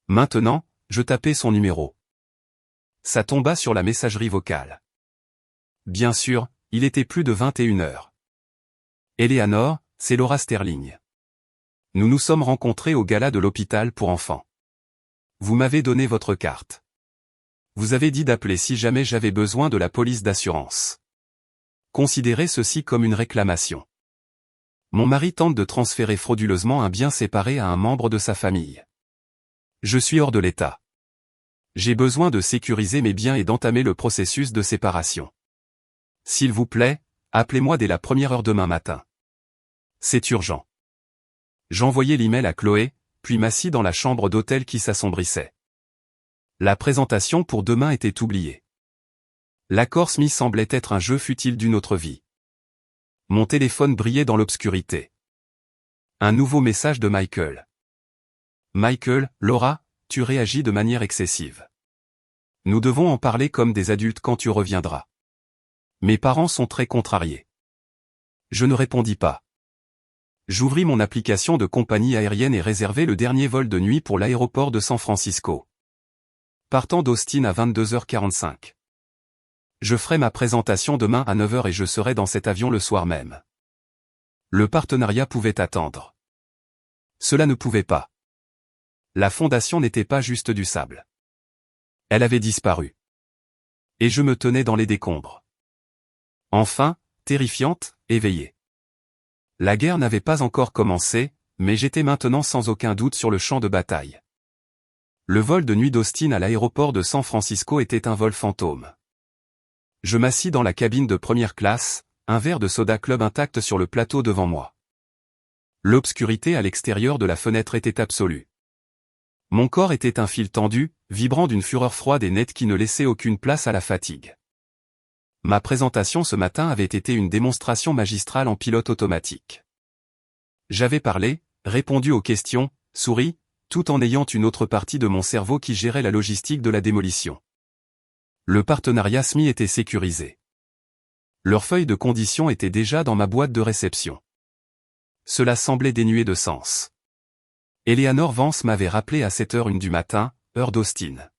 S1: Maintenant, je tapais son numéro. Ça tomba sur la messagerie vocale. Bien sûr, il était plus de 21h. Eleanor, c'est Laura Sterling. Nous nous sommes rencontrés au gala de l'hôpital pour enfants. Vous m'avez donné votre carte. Vous avez dit d'appeler si jamais j'avais besoin de la police d'assurance. Considérez ceci comme une réclamation. Mon mari tente de transférer frauduleusement un bien séparé à un membre de sa famille. Je suis hors de l'état. J'ai besoin de sécuriser mes biens et d'entamer le processus de séparation. S'il vous plaît, appelez-moi dès la première heure demain matin. C'est urgent. J'envoyai l'email à Chloé, puis m'assis dans la chambre d'hôtel qui s'assombrissait. La présentation pour demain était oubliée. L'accord Smith semblait être un jeu futile d'une autre vie. Mon téléphone brillait dans l'obscurité. Un nouveau message de Michael. Michael, Laura, tu réagis de manière excessive. Nous devons en parler comme des adultes quand tu reviendras. Mes parents sont très contrariés. Je ne répondis pas. J'ouvris mon application de compagnie aérienne et réservai le dernier vol de nuit pour l'aéroport de San Francisco. Partant d'Austin à 22h45. Je ferai ma présentation demain à 9h et je serai dans cet avion le soir même. Le partenariat pouvait attendre. Cela ne pouvait pas. La fondation n'était pas juste du sable. Elle avait disparu. Et je me tenais dans les décombres. Enfin, terrifiante, éveillée. La guerre n'avait pas encore commencé, mais j'étais maintenant sans aucun doute sur le champ de bataille. Le vol de nuit d'Austin à l'aéroport de San Francisco était un vol fantôme. Je m'assis dans la cabine de première classe, un verre de soda club intact sur le plateau devant moi. L'obscurité à l'extérieur de la fenêtre était absolue. Mon corps était un fil tendu, vibrant d'une fureur froide et nette qui ne laissait aucune place à la fatigue. Ma présentation ce matin avait été une démonstration magistrale en pilote automatique. J'avais parlé, répondu aux questions, souri, tout en ayant une autre partie de mon cerveau qui gérait la logistique de la démolition. Le partenariat SMI était sécurisé. Leurs feuilles de conditions étaient déjà dans ma boîte de réception. Cela semblait dénué de sens. Eleanor Vance m'avait rappelé à 7h01 du matin, heure d'Austin.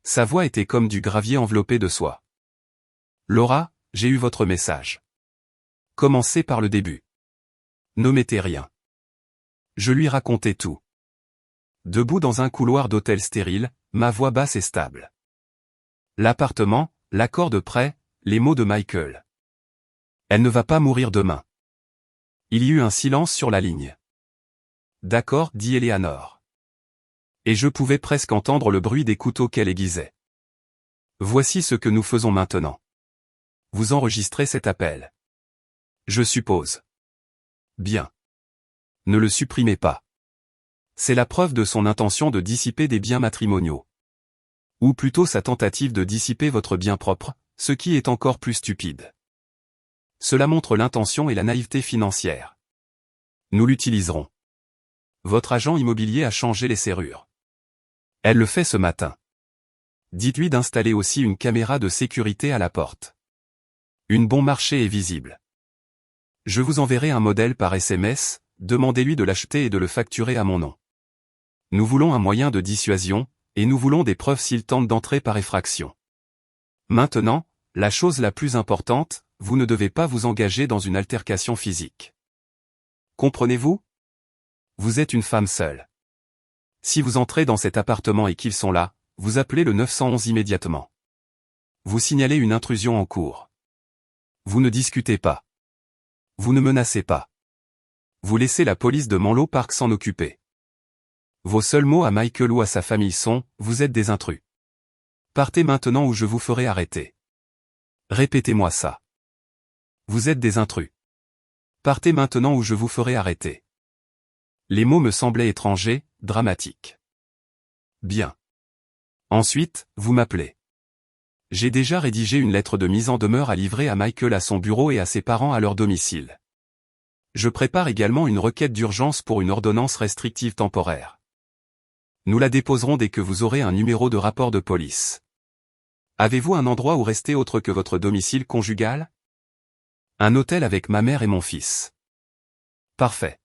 S1: Sa voix était comme du gravier enveloppé de soie. Laura, j'ai eu votre message. Commencez par le début. N'omettez rien. Je lui racontais tout. Debout dans un couloir d'hôtel stérile, ma voix basse et stable. L'appartement, l'accord de prêt, les mots de Michael. Elle ne va pas mourir demain. Il y eut un silence sur la ligne. D'accord, dit Eleanor. Et je pouvais presque entendre le bruit des couteaux qu'elle aiguisait. Voici ce que nous faisons maintenant. Vous enregistrez cet appel. Je suppose. Bien. Ne le supprimez pas. C'est la preuve de son intention de dissiper des biens matrimoniaux. Ou plutôt sa tentative de dissiper votre bien propre, ce qui est encore plus stupide. Cela montre l'intention et la naïveté financière. Nous l'utiliserons. Votre agent immobilier a changé les serrures. Elle le fait ce matin. Dites-lui d'installer aussi une caméra de sécurité à la porte. Une bon marché est visible. Je vous enverrai un modèle par SMS, demandez-lui de l'acheter et de le facturer à mon nom. Nous voulons un moyen de dissuasion, et nous voulons des preuves s'il tente d'entrer par effraction. Maintenant, la chose la plus importante, vous ne devez pas vous engager dans une altercation physique. Comprenez-vous? Vous êtes une femme seule. Si vous entrez dans cet appartement et qu'ils sont là, vous appelez le 911 immédiatement. Vous signalez une intrusion en cours. Vous ne discutez pas. Vous ne menacez pas. Vous laissez la police de Menlo Park s'en occuper. Vos seuls mots à Michael ou à sa famille sont « Vous êtes des intrus. Partez maintenant ou je vous ferai arrêter. » Répétez-moi ça. Vous êtes des intrus. Partez maintenant ou je vous ferai arrêter. Les mots me semblaient étrangers, dramatiques. Bien. Ensuite, vous m'appelez. J'ai déjà rédigé une lettre de mise en demeure à livrer à Michael à son bureau et à ses parents à leur domicile. Je prépare également une requête d'urgence pour une ordonnance restrictive temporaire. Nous la déposerons dès que vous aurez un numéro de rapport de police. Avez-vous un endroit où rester autre que votre domicile conjugal? Un hôtel avec ma mère et mon fils. Parfait.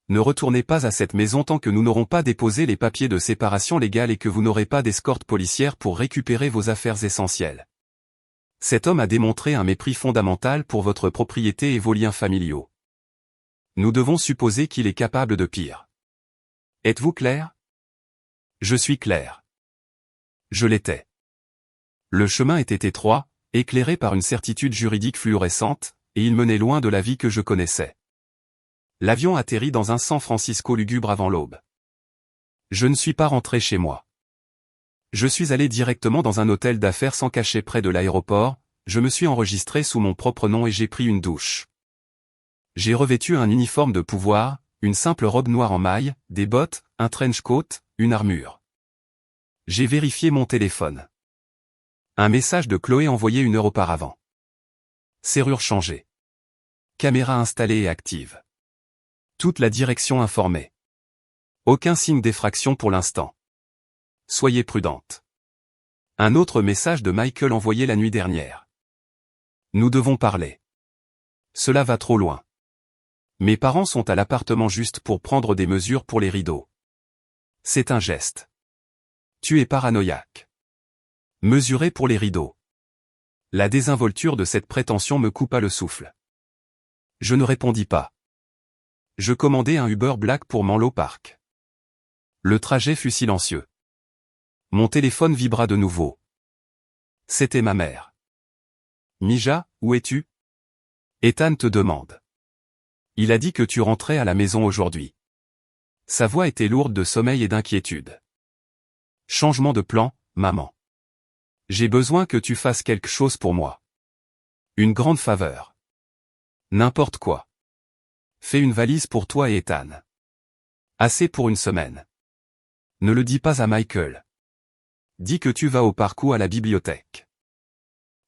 S1: Ne retournez pas à cette maison tant que nous n'aurons pas déposé les papiers de séparation légale et que vous n'aurez pas d'escorte policière pour récupérer vos affaires essentielles. Cet homme a démontré un mépris fondamental pour votre propriété et vos liens familiaux. Nous devons supposer qu'il est capable de pire. Êtes-vous clair? Je suis clair. Je l'étais. Le chemin était étroit, éclairé par une certitude juridique fluorescente, et il menait loin de la vie que je connaissais. L'avion atterrit dans un San Francisco lugubre avant l'aube. Je ne suis pas rentré chez moi. Je suis allé directement dans un hôtel d'affaires sans cachet près de l'aéroport, je me suis enregistré sous mon propre nom et j'ai pris une douche. J'ai revêtu un uniforme de pouvoir, une simple robe noire en maille, des bottes, un trench coat, une armure. J'ai vérifié mon téléphone. Un message de Chloé envoyé 1 heure auparavant. Serrure changée. Caméra installée et active. Toute la direction informée. Aucun signe d'effraction pour l'instant. Soyez prudente. Un autre message de Michael envoyé la nuit dernière. Nous devons parler. Cela va trop loin. Mes parents sont à l'appartement juste pour prendre des mesures pour les rideaux. C'est un geste. Tu es paranoïaque. Mesurer pour les rideaux. La désinvolture de cette prétention me coupa le souffle. Je ne répondis pas. Je commandai un Uber Black pour Menlo Park. Le trajet fut silencieux. Mon téléphone vibra de nouveau. C'était ma mère. Mija, où es-tu? Ethan te demande. Il a dit que tu rentrais à la maison aujourd'hui. Sa voix était lourde de sommeil et d'inquiétude. Changement de plan, maman. J'ai besoin que tu fasses quelque chose pour moi. Une grande faveur. N'importe quoi. Fais une valise pour toi et Ethan. Assez pour une semaine. Ne le dis pas à Michael. Dis que tu vas au parc ou à la bibliothèque.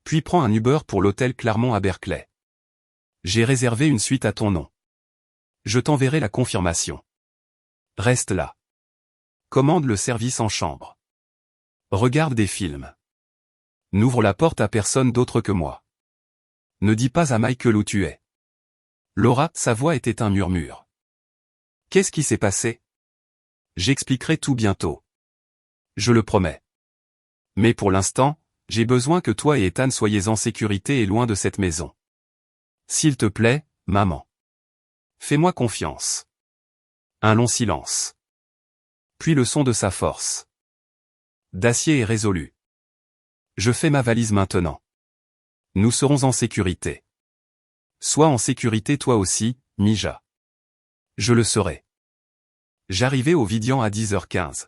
S1: Puis prends un Uber pour l'hôtel Claremont à Berkeley. J'ai réservé une suite à ton nom. Je t'enverrai la confirmation. Reste là. Commande le service en chambre. Regarde des films. N'ouvre la porte à personne d'autre que moi. Ne dis pas à Michael où tu es. Laura, sa voix était un murmure. Qu'est-ce qui s'est passé? J'expliquerai tout bientôt. Je le promets. Mais pour l'instant, j'ai besoin que toi et Ethan soyez en sécurité et loin de cette maison. S'il te plaît, maman. Fais-moi confiance. Un long silence. Puis le son de sa force. D'acier et résolu. Je fais ma valise maintenant. Nous serons en sécurité. Sois en sécurité toi aussi, Mija. Je le serai. J'arrivai au Vidian à 10h15.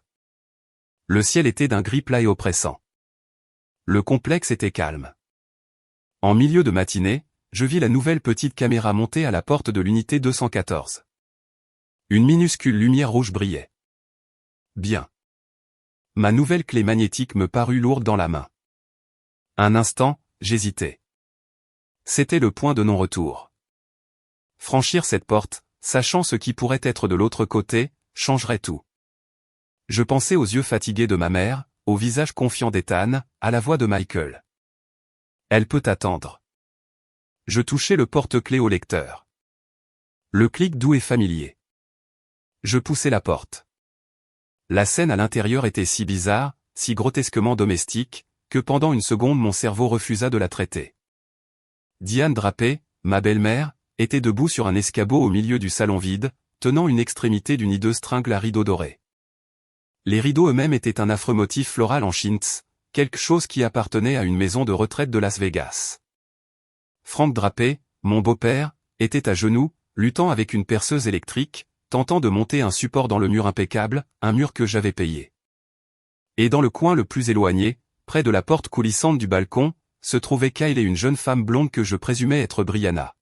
S1: Le ciel était d'un gris plat et oppressant. Le complexe était calme. En milieu de matinée, je vis la nouvelle petite caméra montée à la porte de l'unité 214. Une minuscule lumière rouge brillait. Bien. Ma nouvelle clé magnétique me parut lourde dans la main. Un instant, j'hésitais. C'était le point de non-retour. Franchir cette porte, sachant ce qui pourrait être de l'autre côté, changerait tout. Je pensais aux yeux fatigués de ma mère, au visage confiant d'Ethan, à la voix de Michael. Elle peut attendre. Je touchai le porte-clés au lecteur. Le clic doux et familier. Je poussai la porte. La scène à l'intérieur était si bizarre, si grotesquement domestique, que pendant une seconde mon cerveau refusa de la traiter. Diane Drapé, ma belle-mère, était debout sur un escabeau au milieu du salon vide, tenant une extrémité d'une hideuse tringle à rideaux dorés. Les rideaux eux-mêmes étaient un affreux motif floral en chintz, quelque chose qui appartenait à une maison de retraite de Las Vegas. Frank Drapé, mon beau-père, était à genoux, luttant avec une perceuse électrique, tentant de monter un support dans le mur impeccable, un mur que j'avais payé. Et dans le coin le plus éloigné, près de la porte coulissante du balcon, se trouvaient Kyle et une jeune femme blonde que je présumais être Brianna.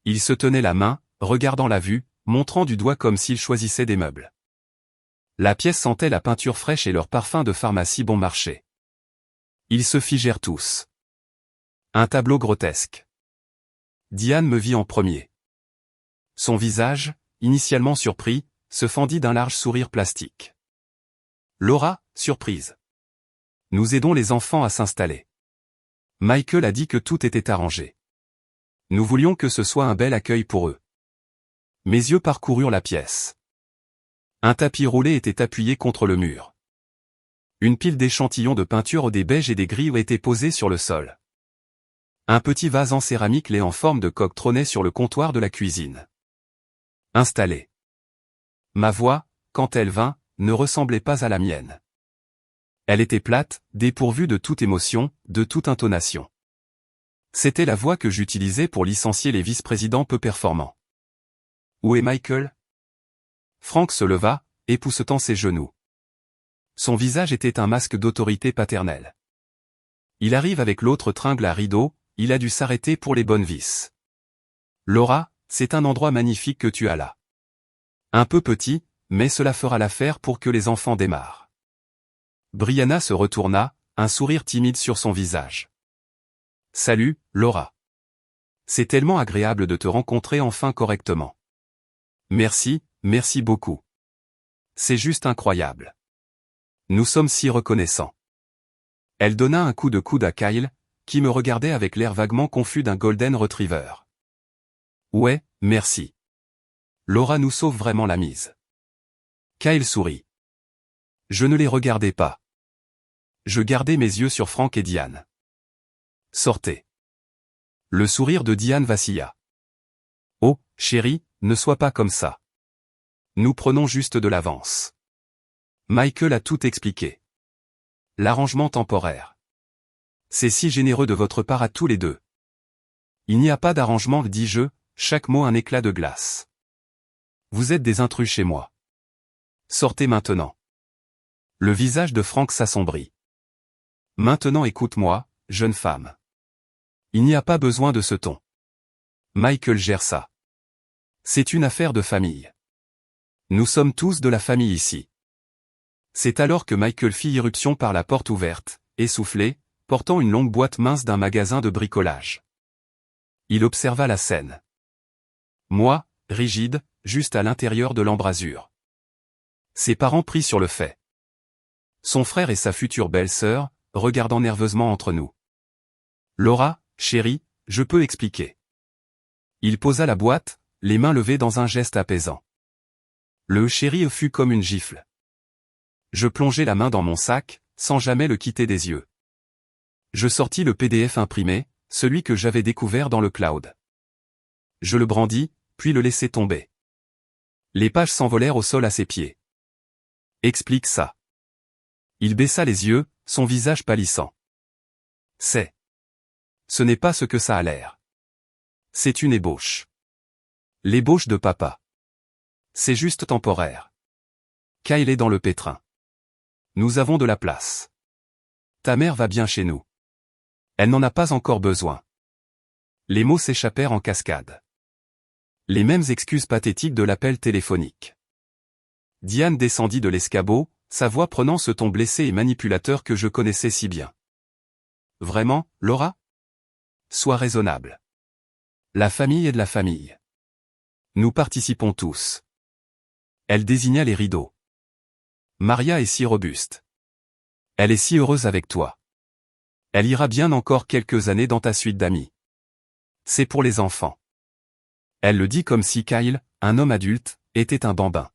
S1: Il se tenait la main, regardant la vue, montrant du doigt comme s'il choisissait des meubles. La pièce sentait la peinture fraîche et leur parfum de pharmacie bon marché. Ils se figèrent tous. Un tableau grotesque. Diane me vit en premier. Son visage, initialement surpris, se fendit d'un large sourire plastique. Laura, surprise. Nous aidons les enfants à s'installer. Michael a dit que tout était arrangé. Nous voulions que ce soit un bel accueil pour eux. Mes yeux parcoururent la pièce. Un tapis roulé était appuyé contre le mur. Une pile d'échantillons de peinture au des beiges et des gris étaient posés sur le sol. Un petit vase en céramique laid en forme de coque trônait sur le comptoir de la cuisine. Installé. Ma voix, quand elle vint, ne ressemblait pas à la mienne. Elle était plate, dépourvue de toute émotion, de toute intonation. C'était la voix que j'utilisais pour licencier les vice-présidents peu performants. Où est Michael? Frank se leva, époussetant ses genoux. Son visage était un masque d'autorité paternelle. Il arrive avec l'autre tringle à rideau, il a dû s'arrêter pour les bonnes vis. Laura, c'est un endroit magnifique que tu as là. Un peu petit, mais cela fera l'affaire pour que les enfants démarrent. Brianna se retourna, un sourire timide sur son visage. Salut, Laura. C'est tellement agréable de te rencontrer enfin correctement. Merci, merci beaucoup. C'est juste incroyable. Nous sommes si reconnaissants. Elle donna un coup de coude à Kyle, qui me regardait avec l'air vaguement confus d'un golden retriever. Ouais, merci. Laura nous sauve vraiment la mise. Kyle sourit. Je ne les regardais pas. Je gardais mes yeux sur Frank et Diane. Sortez. Le sourire de Diane vacilla. Oh, chérie, ne sois pas comme ça. Nous prenons juste de l'avance. Michael a tout expliqué. L'arrangement temporaire. C'est si généreux de votre part à tous les deux. Il n'y a pas d'arrangement, dis-je, chaque mot un éclat de glace. Vous êtes des intrus chez moi. Sortez maintenant. Le visage de Frank s'assombrit. Maintenant écoute-moi, jeune femme. Il n'y a pas besoin de ce ton. Michael gère ça. C'est une affaire de famille. Nous sommes tous de la famille ici. C'est alors que Michael fit irruption par la porte ouverte, essoufflé, portant une longue boîte mince d'un magasin de bricolage. Il observa la scène. Moi, rigide, juste à l'intérieur de l'embrasure. Ses parents pris sur le fait. Son frère et sa future belle-sœur, regardant nerveusement entre nous. Laura, chérie, je peux expliquer. Il posa la boîte, les mains levées dans un geste apaisant. Le chéri fut comme une gifle. Je plongeai la main dans mon sac, sans jamais le quitter des yeux. Je sortis le PDF imprimé, celui que j'avais découvert dans le cloud. Je le brandis, puis le laissai tomber. Les pages s'envolèrent au sol à ses pieds. Explique ça. Il baissa les yeux, son visage pâlissant. Ce n'est pas ce que ça a l'air. C'est une ébauche. L'ébauche de papa. C'est juste temporaire. Kyle est dans le pétrin. Nous avons de la place. Ta mère va bien chez nous. Elle n'en a pas encore besoin. Les mots s'échappèrent en cascade. Les mêmes excuses pathétiques de l'appel téléphonique. Diane descendit de l'escabeau, sa voix prenant ce ton blessé et manipulateur que je connaissais si bien. Vraiment, Laura? Sois raisonnable. La famille est de la famille. Nous participons tous. Elle désigna les rideaux. Maria est si robuste. Elle est si heureuse avec toi. Elle ira bien encore quelques années dans ta suite d'amis. C'est pour les enfants. Elle le dit comme si Kyle, un homme adulte, était un bambin.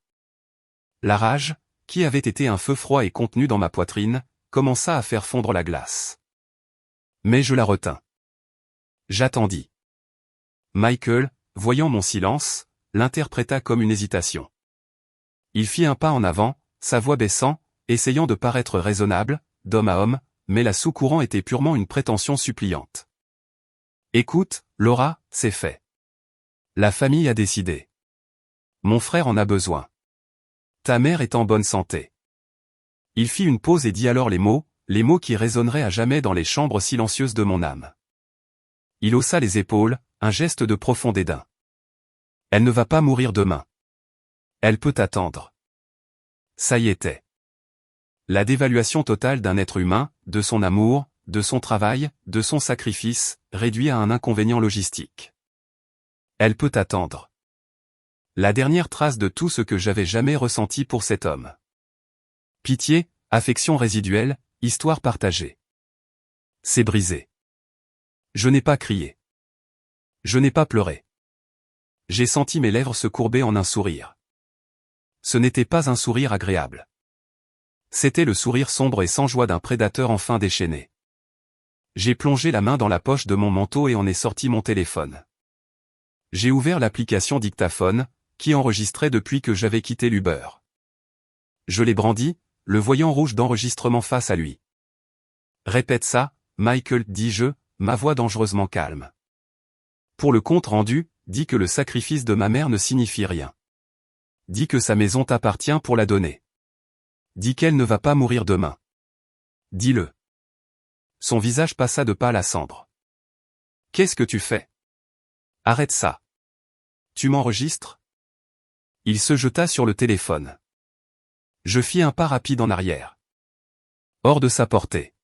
S1: La rage, qui avait été un feu froid et contenu dans ma poitrine, commença à faire fondre la glace. Mais je la retins. J'attendis. Michael, voyant mon silence, l'interpréta comme une hésitation. Il fit un pas en avant, sa voix baissant, essayant de paraître raisonnable, d'homme à homme, mais la sous-courant était purement une prétention suppliante. Écoute, Laura, c'est fait. La famille a décidé. Mon frère en a besoin. Ta mère est en bonne santé. Il fit une pause et dit alors les mots qui résonneraient à jamais dans les chambres silencieuses de mon âme. Il haussa les épaules, un geste de profond dédain. Elle ne va pas mourir demain. Elle peut attendre. Ça y était. La dévaluation totale d'un être humain, de son amour, de son travail, de son sacrifice, réduit à un inconvénient logistique. Elle peut attendre. La dernière trace de tout ce que j'avais jamais ressenti pour cet homme. Pitié, affection résiduelle, histoire partagée. C'est brisé. Je n'ai pas crié. Je n'ai pas pleuré. J'ai senti mes lèvres se courber en un sourire. Ce n'était pas un sourire agréable. C'était le sourire sombre et sans joie d'un prédateur enfin déchaîné. J'ai plongé la main dans la poche de mon manteau et en ai sorti mon téléphone. J'ai ouvert l'application dictaphone, qui enregistrait depuis que j'avais quitté l'Uber. Je l'ai brandi, le voyant rouge d'enregistrement face à lui. Répète ça, Michael, dis-je, ma voix dangereusement calme. Pour le compte rendu, dis que le sacrifice de ma mère ne signifie rien. Dis que sa maison t'appartient pour la donner. Dis qu'elle ne va pas mourir demain. Dis-le. Son visage passa de pâle à cendre. Qu'est-ce que tu fais? Arrête ça. Tu m'enregistres? Il se jeta sur le téléphone. Je fis un pas rapide en arrière. Hors de sa portée.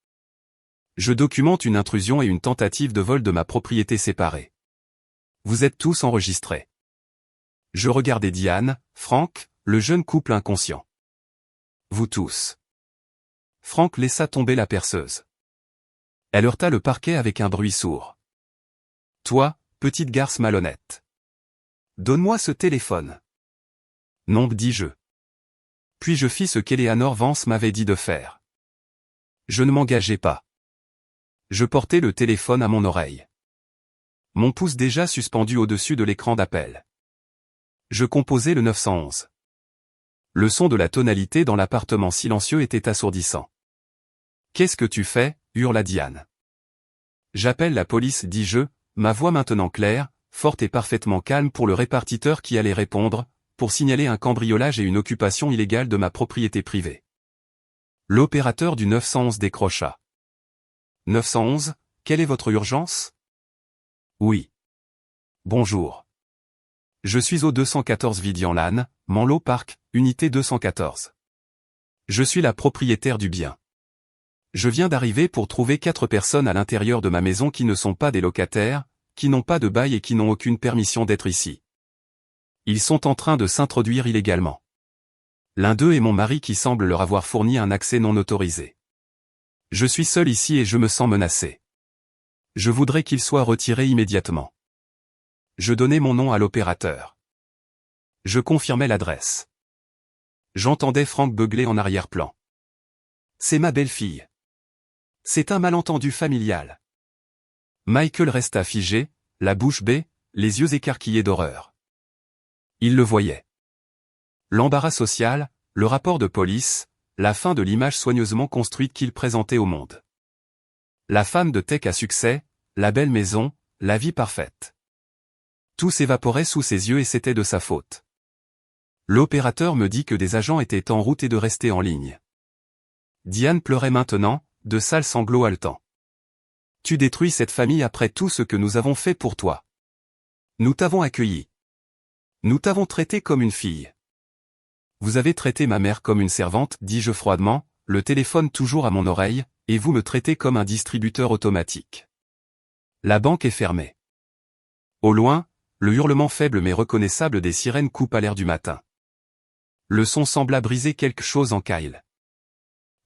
S1: Je documente une intrusion et une tentative de vol de ma propriété séparée. Vous êtes tous enregistrés. Je regardais Diane, Frank, le jeune couple inconscient. Vous tous. Frank laissa tomber la perceuse. Elle heurta le parquet avec un bruit sourd. Toi, petite garce malhonnête. Donne-moi ce téléphone. Non, dis-je. Puis je fis ce qu'Eleanor Vance m'avait dit de faire. Je ne m'engageais pas. Je portais le téléphone à mon oreille. Mon pouce déjà suspendu au-dessus de l'écran d'appel. Je composais le 911. Le son de la tonalité dans l'appartement silencieux était assourdissant. Qu'est-ce que tu fais? Hurla Diane. J'appelle la police, dis-je, ma voix maintenant claire, forte et parfaitement calme pour le répartiteur qui allait répondre, pour signaler un cambriolage et une occupation illégale de ma propriété privée. L'opérateur du 911 décrocha. 911, quelle est votre urgence? Oui. Bonjour. Je suis au 214 Vidian Lane, Menlo Park, unité 214. Je suis la propriétaire du bien. Je viens d'arriver pour trouver 4 personnes à l'intérieur de ma maison qui ne sont pas des locataires, qui n'ont pas de bail et qui n'ont aucune permission d'être ici. Ils sont en train de s'introduire illégalement. L'un d'eux est mon mari qui semble leur avoir fourni un accès non autorisé. Je suis seul ici et je me sens menacé. Je voudrais qu'il soit retiré immédiatement. Je donnais mon nom à l'opérateur. Je confirmais l'adresse. J'entendais Frank beugler en arrière-plan. C'est ma belle-fille. C'est un malentendu familial. Michael resta figé, la bouche bée, les yeux écarquillés d'horreur. Il le voyait. L'embarras social, le rapport de police, la fin de l'image soigneusement construite qu'il présentait au monde. La femme de tech à succès, la belle maison, la vie parfaite. Tout s'évaporait sous ses yeux et c'était de sa faute. L'opérateur me dit que des agents étaient en route et de rester en ligne. Diane pleurait maintenant, de sales sanglots haletants. Tu détruis cette famille après tout ce que nous avons fait pour toi. Nous t'avons accueilli. Nous t'avons traité comme une fille. Vous avez traité ma mère comme une servante, dis-je froidement, le téléphone toujours à mon oreille, et vous me traitez comme un distributeur automatique. La banque est fermée. Au loin, le hurlement faible mais reconnaissable des sirènes coupe à l'air du matin. Le son sembla briser quelque chose en Kyle.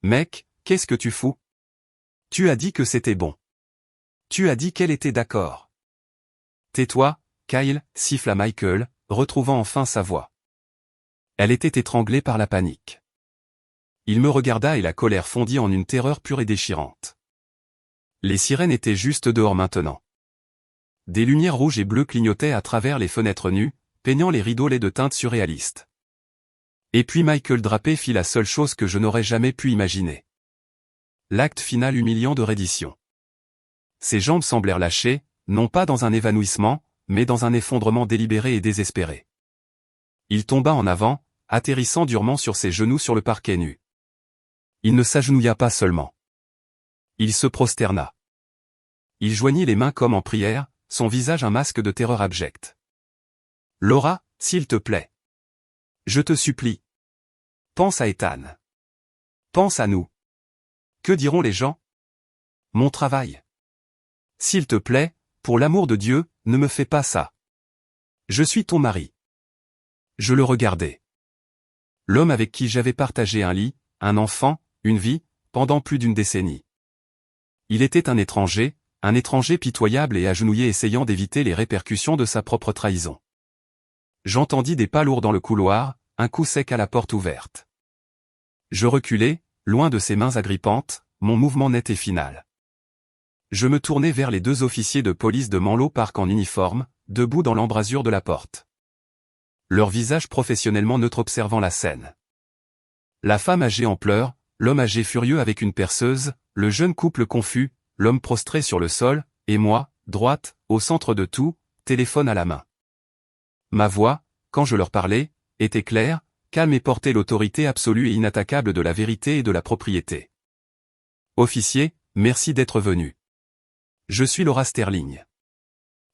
S1: Mec, qu'est-ce que tu fous? Tu as dit que c'était bon. Tu as dit qu'elle était d'accord. Tais-toi, Kyle, siffla Michael, retrouvant enfin sa voix. Elle était étranglée par la panique. Il me regarda et la colère fondit en une terreur pure et déchirante. Les sirènes étaient juste dehors maintenant. Des lumières rouges et bleues clignotaient à travers les fenêtres nues, peignant les rideaux laids de teintes surréalistes. Et puis Michael Drapé fit la seule chose que je n'aurais jamais pu imaginer. L'acte final humiliant de reddition. Ses jambes semblèrent lâcher, non pas dans un évanouissement, mais dans un effondrement délibéré et désespéré. Il tomba en avant, atterrissant durement sur ses genoux sur le parquet nu. Il ne s'agenouilla pas seulement. Il se prosterna. Il joignit les mains comme en prière, son visage un masque de terreur abjecte. Laura, s'il te plaît. Je te supplie. Pense à Ethan. Pense à nous. Que diront les gens? Mon travail. S'il te plaît, pour l'amour de Dieu, ne me fais pas ça. Je suis ton mari. Je le regardais. L'homme avec qui j'avais partagé un lit, un enfant, une vie, pendant plus d'une décennie. Il était un étranger pitoyable et agenouillé essayant d'éviter les répercussions de sa propre trahison. J'entendis des pas lourds dans le couloir, un coup sec à la porte ouverte. Je reculai, loin de ses mains agrippantes, mon mouvement net et final. Je me tournai vers les 2 officiers de police de Menlo Park en uniforme, debout dans l'embrasure de la porte. Leur visage professionnellement neutre observant la scène. La femme âgée en pleurs, l'homme âgé furieux avec une perceuse, le jeune couple confus, l'homme prostré sur le sol, et moi, droite, au centre de tout, téléphone à la main. Ma voix, quand je leur parlais, était claire, calme et portait l'autorité absolue et inattaquable de la vérité et de la propriété. Officier, merci d'être venu. Je suis Laura Sterling.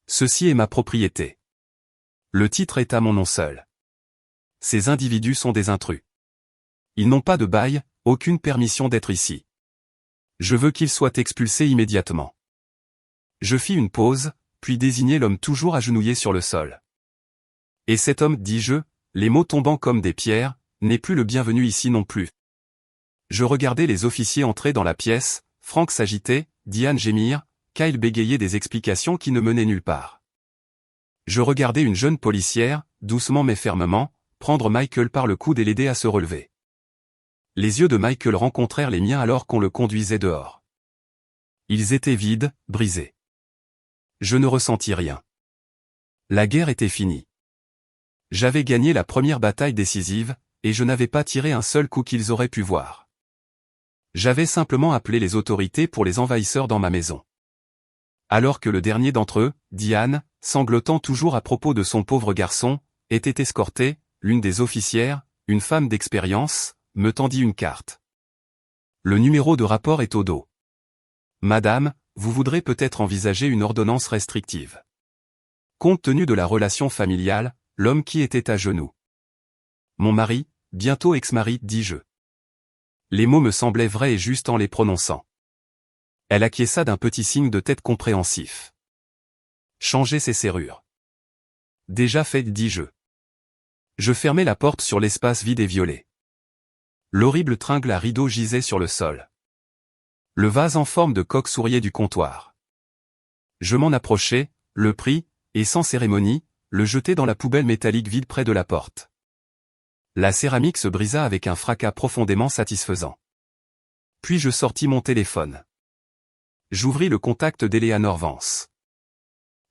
S1: Ceci est ma propriété. Le titre est à mon nom seul. Ces individus sont des intrus. Ils n'ont pas de bail, aucune permission d'être ici. Je veux qu'ils soient expulsés immédiatement. Je fis une pause, puis désignai l'homme toujours agenouillé sur le sol. Et cet homme, dis-je, les mots tombant comme des pierres, n'est plus le bienvenu ici non plus. Je regardais les officiers entrer dans la pièce, Frank s'agitait, Diane gémir, Kyle bégayait des explications qui ne menaient nulle part. Je regardais une jeune policière, doucement mais fermement, prendre Michael par le coude et l'aider à se relever. Les yeux de Michael rencontrèrent les miens alors qu'on le conduisait dehors. Ils étaient vides, brisés. Je ne ressentis rien. La guerre était finie. J'avais gagné la première bataille décisive, et je n'avais pas tiré un seul coup qu'ils auraient pu voir. J'avais simplement appelé les autorités pour les envahisseurs dans ma maison. Alors que le dernier d'entre eux, Diane, sanglotant toujours à propos de son pauvre garçon, était escorté, l'une des officières, une femme d'expérience, me tendit une carte. Le numéro de rapport est au dos. Madame, vous voudrez peut-être envisager une ordonnance restrictive. Compte tenu de la relation familiale, l'homme qui était à genoux. Mon mari, bientôt ex-mari, dis-je. Les mots me semblaient vrais et justes en les prononçant. Elle acquiesça d'un petit signe de tête compréhensif. Changer ses serrures. Déjà fait, dis-je. Je fermai la porte sur l'espace vide et violet. L'horrible tringle à rideaux gisait sur le sol. Le vase en forme de coque souriait du comptoir. Je m'en approchai, le pris, et sans cérémonie, le jetai dans la poubelle métallique vide près de la porte. La céramique se brisa avec un fracas profondément satisfaisant. Puis je sortis mon téléphone. J'ouvris le contact d'Eleanor Vance.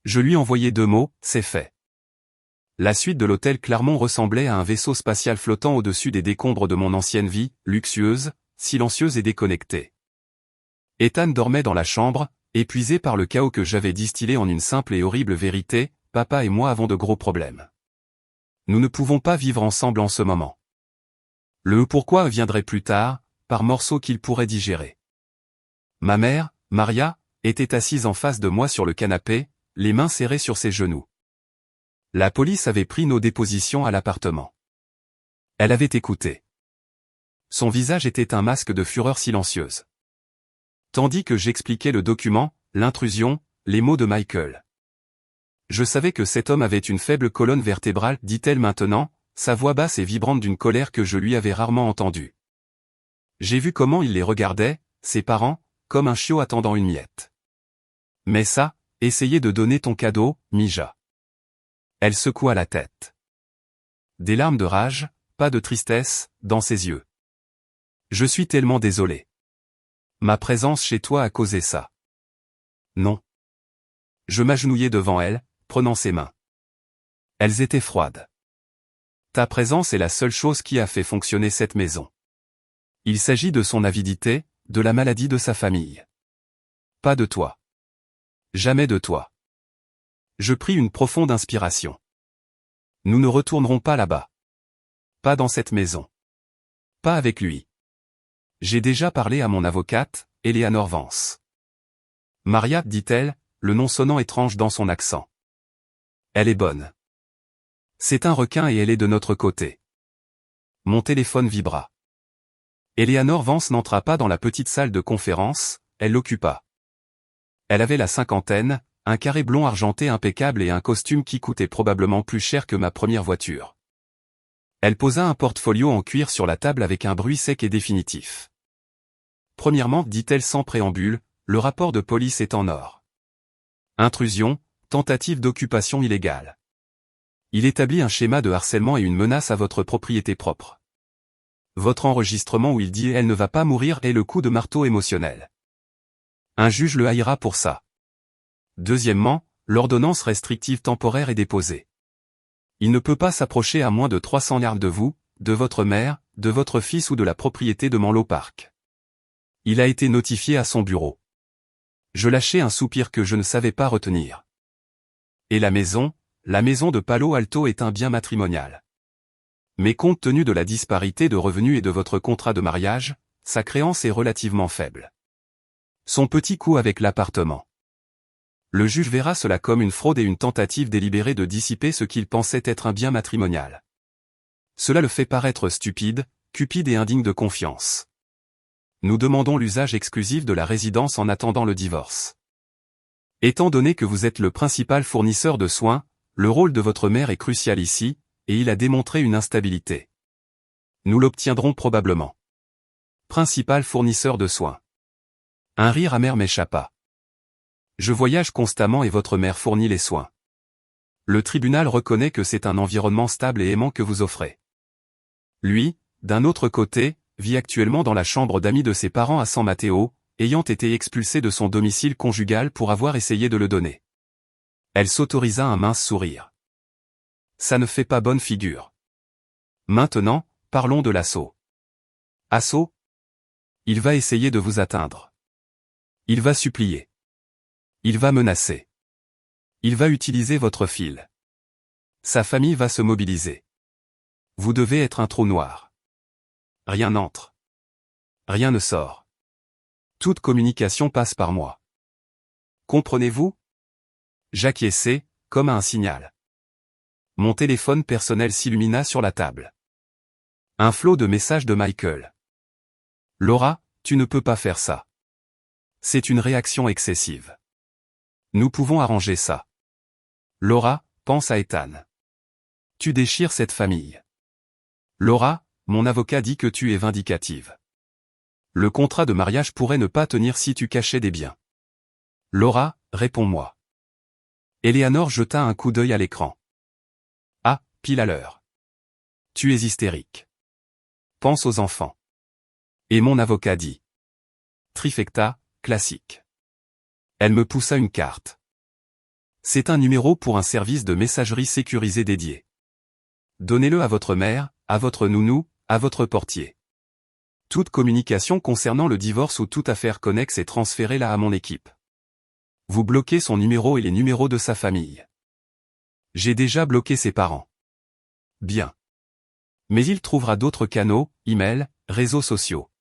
S1: Je lui envoyai 2 mots, c'est fait. La suite de l'hôtel Clermont ressemblait à un vaisseau spatial flottant au-dessus des décombres de mon ancienne vie, luxueuse, silencieuse et déconnectée. Ethan dormait dans la chambre, épuisé par le chaos que j'avais distillé en une simple et horrible vérité, papa et moi avons de gros problèmes. Nous ne pouvons pas vivre ensemble en ce moment. Le pourquoi viendrait plus tard, par morceaux qu'il pourrait digérer. Ma mère, Maria, était assise en face de moi sur le canapé, les mains serrées sur ses genoux. La police avait pris nos dépositions à l'appartement. Elle avait écouté. Son visage était un masque de fureur silencieuse. Tandis que j'expliquais le document, l'intrusion, les mots de Michael. Je savais que cet homme avait une faible colonne vertébrale, dit-elle maintenant, sa voix basse et vibrante d'une colère que je lui avais rarement entendue. J'ai vu comment il les regardait, ses parents, comme un chiot attendant une miette. Mais ça, essayez de donner ton cadeau, Mija. Elle secoua la tête. Des larmes de rage, pas de tristesse, dans ses yeux. Je suis tellement désolé. Ma présence chez toi a causé ça. Non. Je m'agenouillai devant elle, prenant ses mains. Elles étaient froides. Ta présence est la seule chose qui a fait fonctionner cette maison. Il s'agit de son avidité, de la maladie de sa famille. Pas de toi. Jamais de toi. Je pris une profonde inspiration. Nous ne retournerons pas là-bas. Pas dans cette maison. Pas avec lui. J'ai déjà parlé à mon avocate, Eleanor Vance. Maria, dit-elle, le nom sonnant étrange dans son accent. Elle est bonne. C'est un requin et elle est de notre côté. Mon téléphone vibra. Eleanor Vance n'entra pas dans la petite salle de conférence, elle l'occupa. Elle avait la cinquantaine, un carré blond argenté impeccable et un costume qui coûtait probablement plus cher que ma première voiture. Elle posa un portfolio en cuir sur la table avec un bruit sec et définitif. Premièrement, dit-elle sans préambule, le rapport de police est en ordre. Intrusion, tentative d'occupation illégale. Il établit un schéma de harcèlement et une menace à votre propriété propre. Votre enregistrement où il dit « elle ne va pas mourir » est le coup de marteau émotionnel. Un juge le haïra pour ça. Deuxièmement, l'ordonnance restrictive temporaire est déposée. Il ne peut pas s'approcher à moins de 300 yards de vous, de votre mère, de votre fils ou de la propriété de Menlo Park. Il a été notifié à son bureau. Je lâchai un soupir que je ne savais pas retenir. Et la maison de Palo Alto est un bien matrimonial. Mais compte tenu de la disparité de revenus et de votre contrat de mariage, sa créance est relativement faible. Son petit coup avec l'appartement. Le juge verra cela comme une fraude et une tentative délibérée de dissiper ce qu'il pensait être un bien matrimonial. Cela le fait paraître stupide, cupide et indigne de confiance. Nous demandons l'usage exclusif de la résidence en attendant le divorce. Étant donné que vous êtes le principal fournisseur de soins, le rôle de votre mère est crucial ici, et il a démontré une instabilité. Nous l'obtiendrons probablement. Principal fournisseur de soins. Un rire amer m'échappa. Je voyage constamment et votre mère fournit les soins. Le tribunal reconnaît que c'est un environnement stable et aimant que vous offrez. Lui, d'un autre côté, vit actuellement dans la chambre d'amis de ses parents à San Mateo, ayant été expulsé de son domicile conjugal pour avoir essayé de le donner. Elle s'autorisa un mince sourire. Ça ne fait pas bonne figure. Maintenant, parlons de l'assaut. Assaut? Il va essayer de vous atteindre. Il va supplier. Il va menacer. Il va utiliser votre fil. Sa famille va se mobiliser. Vous devez être un trou noir. Rien n'entre. Rien ne sort. Toute communication passe par moi. Comprenez-vous? J'acquiesçai, comme à un signal. Mon téléphone personnel s'illumina sur la table. Un flot de messages de Michael. Laura, tu ne peux pas faire ça. C'est une réaction excessive. Nous pouvons arranger ça. Laura, pense à Ethan. Tu déchires cette famille. Laura, mon avocat dit que tu es vindicative. Le contrat de mariage pourrait ne pas tenir si tu cachais des biens. Laura, réponds-moi. Eleanor jeta un coup d'œil à l'écran. Ah, pile à l'heure. Tu es hystérique. Pense aux enfants. Et mon avocat dit. Trifecta, classique. Elle me poussa une carte. C'est un numéro pour un service de messagerie sécurisé dédié. Donnez-le à votre mère, à votre nounou, à votre portier. Toute communication concernant le divorce ou toute affaire connexe est transférée là à mon équipe. Vous bloquez son numéro et les numéros de sa famille. J'ai déjà bloqué ses parents. Bien. Mais il trouvera d'autres canaux, email, réseaux sociaux.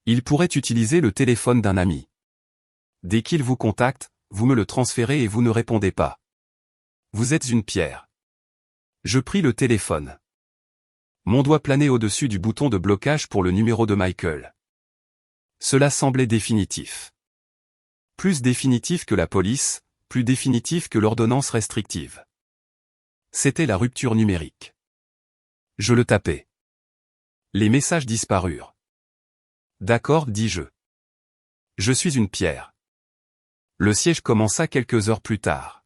S1: Il pourrait utiliser le téléphone d'un ami. Dès qu'il vous contacte, vous me le transférez et vous ne répondez pas. Vous êtes une pierre. Je pris le téléphone. Mon doigt planait au-dessus du bouton de blocage pour le numéro de Michael. Cela semblait définitif. Plus définitif que la police, plus définitif que l'ordonnance restrictive. C'était la rupture numérique. Je le tapais. Les messages disparurent. D'accord, dis-je. Je suis une pierre. Le siège commença quelques heures plus tard.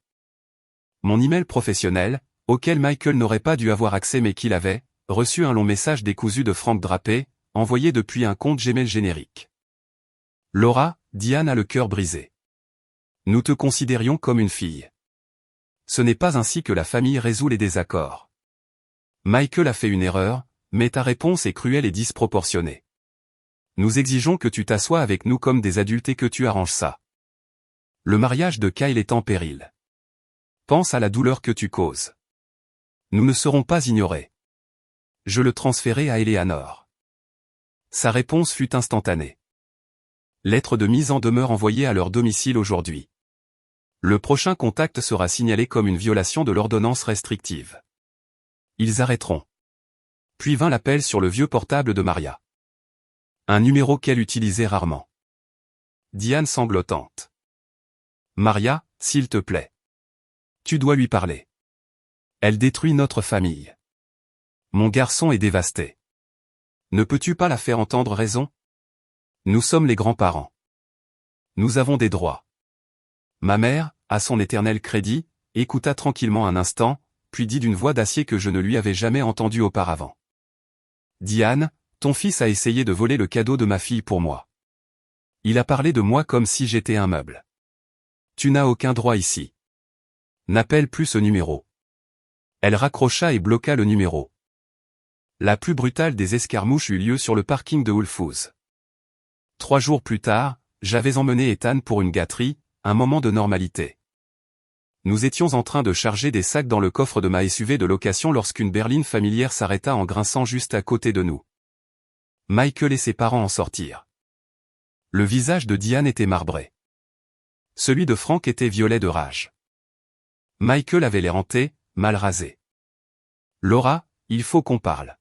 S1: Mon email professionnel, auquel Michael n'aurait pas dû avoir accès mais qu'il avait, reçut un long message décousu de Frank Drapé, envoyé depuis un compte Gmail générique. Laura, Diane a le cœur brisé. Nous te considérions comme une fille. Ce n'est pas ainsi que la famille résout les désaccords. Michael a fait une erreur, mais ta réponse est cruelle et disproportionnée. Nous exigeons que tu t'assoies avec nous comme des adultes et que tu arranges ça. Le mariage de Kyle est en péril. Pense à la douleur que tu causes. Nous ne serons pas ignorés. Je le transférai à Eleanor. Sa réponse fut instantanée. Lettre de mise en demeure envoyée à leur domicile aujourd'hui. Le prochain contact sera signalé comme une violation de l'ordonnance restrictive. Ils arrêteront. Puis vint l'appel sur le vieux portable de Maria. Un numéro qu'elle utilisait rarement. Diane sanglotante. Maria, s'il te plaît. Tu dois lui parler. Elle détruit notre famille. Mon garçon est dévasté. Ne peux-tu pas la faire entendre raison? Nous sommes les grands-parents. Nous avons des droits. Ma mère, à son éternel crédit, écouta tranquillement un instant, puis dit d'une voix d'acier que je ne lui avais jamais entendue auparavant. Diane, ton fils a essayé de voler le cadeau de ma fille pour moi. Il a parlé de moi comme si j'étais un meuble. Tu n'as aucun droit ici. N'appelle plus ce numéro. Elle raccrocha et bloqua le numéro. La plus brutale des escarmouches eut lieu sur le parking de Whole Foods. 3 jours plus tard, j'avais emmené Ethan pour une gâterie, un moment de normalité. Nous étions en train de charger des sacs dans le coffre de ma SUV de location lorsqu'une berline familière s'arrêta en grinçant juste à côté de nous. Michael et ses parents en sortirent. Le visage de Diane était marbré. Celui de Frank était violet de rage. Michael avait l'air hanté, mal rasé. Laura, il faut qu'on parle.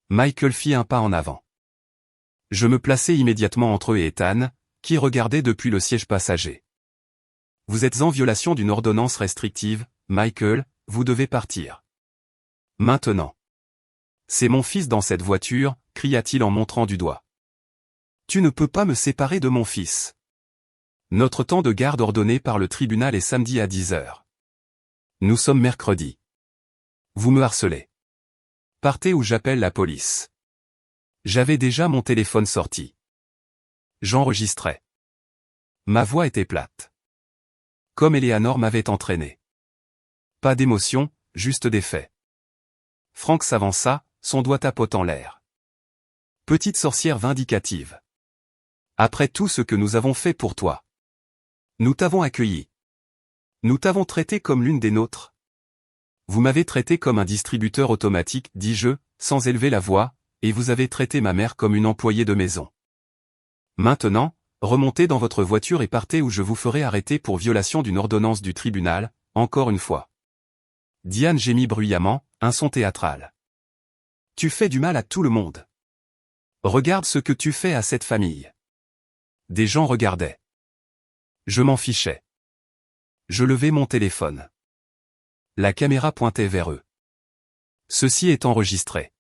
S1: Michael fit un pas en avant. Je me plaçai immédiatement entre eux et Ethan, qui regardait depuis le siège passager. Vous êtes en violation d'une ordonnance restrictive, Michael, vous devez partir. Maintenant. C'est mon fils dans cette voiture, cria-t-il en montrant du doigt. Tu ne peux pas me séparer de mon fils. Notre temps de garde ordonné par le tribunal est samedi à 10 heures. Nous sommes mercredi. Vous me harcelez. Partez ou j'appelle la police. J'avais déjà mon téléphone sorti. J'enregistrais. Ma voix était plate. Comme Eleanor m'avait entraîné. Pas d'émotion, juste des faits. Frank s'avança, son doigt tapotant l'air. Petite sorcière vindicative. Après tout ce que nous avons fait pour toi. Nous t'avons accueilli. Nous t'avons traité comme l'une des nôtres. Vous m'avez traité comme un distributeur automatique, dis-je, sans élever la voix, et vous avez traité ma mère comme une employée de maison. Maintenant, remontez dans votre voiture et partez ou je vous ferai arrêter pour violation d'une ordonnance du tribunal, encore une fois. Diane gémit bruyamment, un son théâtral. Tu fais du mal à tout le monde. Regarde ce que tu fais à cette famille. Des gens regardaient. Je m'en fichais. Je levai mon téléphone. La caméra pointait vers eux. Ceci est enregistré.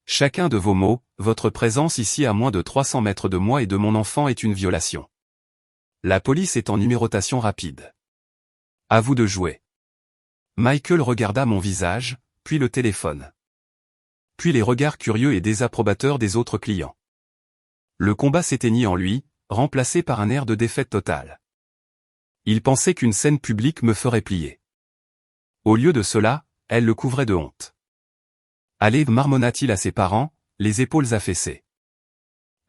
S1: Chacun de vos mots, votre présence ici à moins de 300 mètres de moi et de mon enfant est une violation. La police est en numérotation rapide. À vous de jouer. Michael regarda mon visage, puis le téléphone. Puis les regards curieux et désapprobateurs des autres clients. Le combat s'éteignit en lui, remplacé par un air de défaite totale. Il pensait qu'une scène publique me ferait plier. Au lieu de cela, elle le couvrait de honte. Allez, marmonna-t-il à ses parents, les épaules affaissées.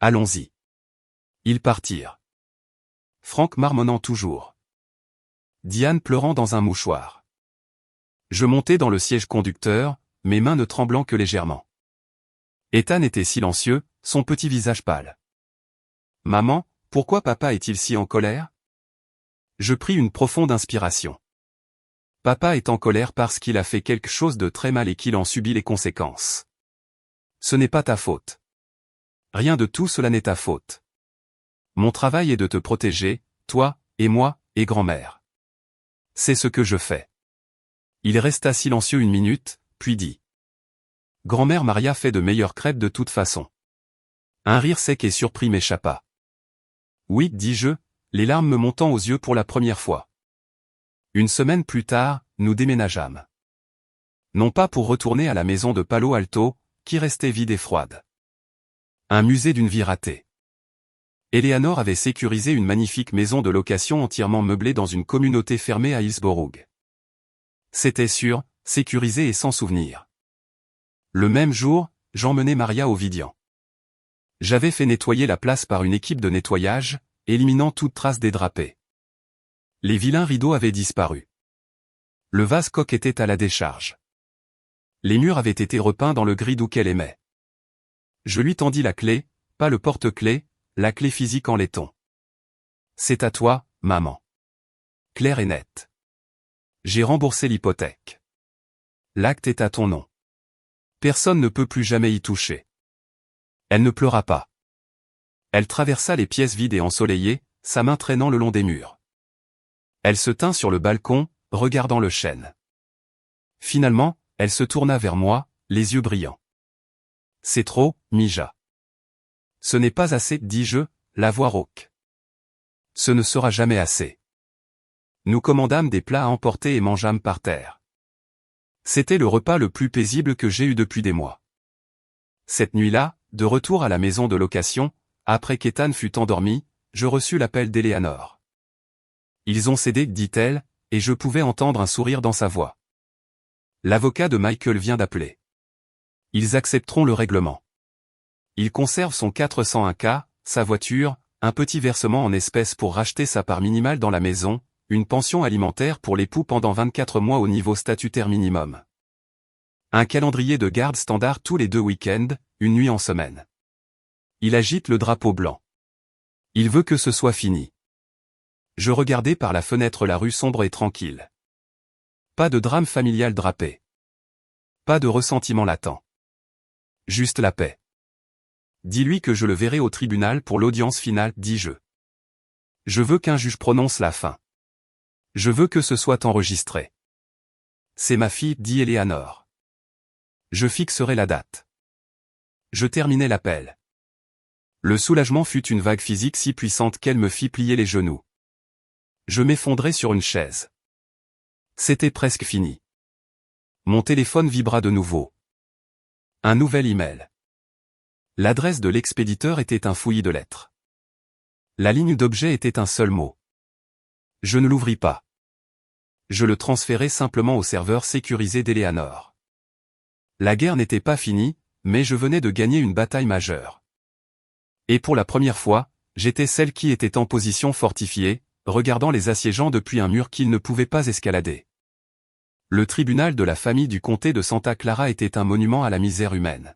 S1: Allons-y. Ils partirent. Frank marmonnant toujours. Diane pleurant dans un mouchoir. Je montai dans le siège conducteur, mes mains ne tremblant que légèrement. Ethan était silencieux, son petit visage pâle. Maman, pourquoi papa est-il si en colère? Je pris une profonde inspiration. Papa est en colère parce qu'il a fait quelque chose de très mal et qu'il en subit les conséquences. Ce n'est pas ta faute. Rien de tout cela n'est ta faute. Mon travail est de te protéger, toi, et moi, et grand-mère. C'est ce que je fais. Il resta silencieux une minute, puis dit. Grand-mère Maria fait de meilleures crêpes de toute façon. Un rire sec et surpris m'échappa. Oui, dis-je, les larmes me montant aux yeux pour la première fois. Une semaine plus tard, nous déménageâmes. Non pas pour retourner à la maison de Palo Alto, qui restait vide et froide. Un musée d'une vie ratée. Eleanor avait sécurisé une magnifique maison de location entièrement meublée dans une communauté fermée à Hillsborough. C'était sûr, sécurisé et sans souvenir. Le même jour, j'emmenai Maria au Vidian. J'avais fait nettoyer la place par une équipe de nettoyage, éliminant toute trace dédrapée. Les vilains rideaux avaient disparu. Le vase coq était à la décharge. Les murs avaient été repeints dans le gris doux qu'elle aimait. Je lui tendis la clé, pas le porte-clés, la clé physique en laiton. C'est à toi, maman. Clair et net. J'ai remboursé l'hypothèque. l'acte est à ton nom. Personne ne peut plus jamais y toucher. Elle ne pleura pas. Elle traversa les pièces vides et ensoleillées, sa main traînant le long des murs. Elle se tint sur le balcon, regardant le chêne. Finalement, elle se tourna vers moi, les yeux brillants. C'est trop, Mija. Ce n'est pas assez, dis-je, la voix rauque. Ce ne sera jamais assez. Nous commandâmes des plats à emporter et mangeâmes par terre. C'était le repas le plus paisible que j'ai eu depuis des mois. Cette nuit-là, de retour à la maison de location, après qu'Ethan fut endormi, je reçus l'appel d'Eleanor. Ils ont cédé, dit-elle, et je pouvais entendre un sourire dans sa voix. L'avocat de Michael vient d'appeler. Ils accepteront le règlement. Il conserve son 401K, sa voiture, un petit versement en espèces pour racheter sa part minimale dans la maison, une pension alimentaire pour l'époux pendant 24 mois au niveau statutaire minimum. Un calendrier de garde standard tous les 2 week-ends, une nuit en semaine. Il agite le drapeau blanc. Il veut que ce soit fini. Je regardais par la fenêtre la rue sombre et tranquille. Pas de drame familial drapé. Pas de ressentiment latent. Juste la paix. Dis-lui que je le verrai au tribunal pour l'audience finale, dis-je. Je veux qu'un juge prononce la fin. Je veux que ce soit enregistré. C'est ma fille, dit Eleanor. Je fixerai la date. Je terminai l'appel. Le soulagement fut une vague physique si puissante qu'elle me fit plier les genoux. Je m'effondrai sur une chaise. C'était presque fini. Mon téléphone vibra de nouveau. Un nouvel email. L'adresse de l'expéditeur était un fouillis de lettres. La ligne d'objet était un seul mot. Je ne l'ouvris pas. Je le transférai simplement au serveur sécurisé d'Eleanor. La guerre n'était pas finie, mais je venais de gagner une bataille majeure. Et pour la première fois, j'étais celle qui était en position fortifiée, regardant les assiégeants depuis un mur qu'ils ne pouvaient pas escalader. Le tribunal de la famille du comté de Santa Clara était un monument à la misère humaine.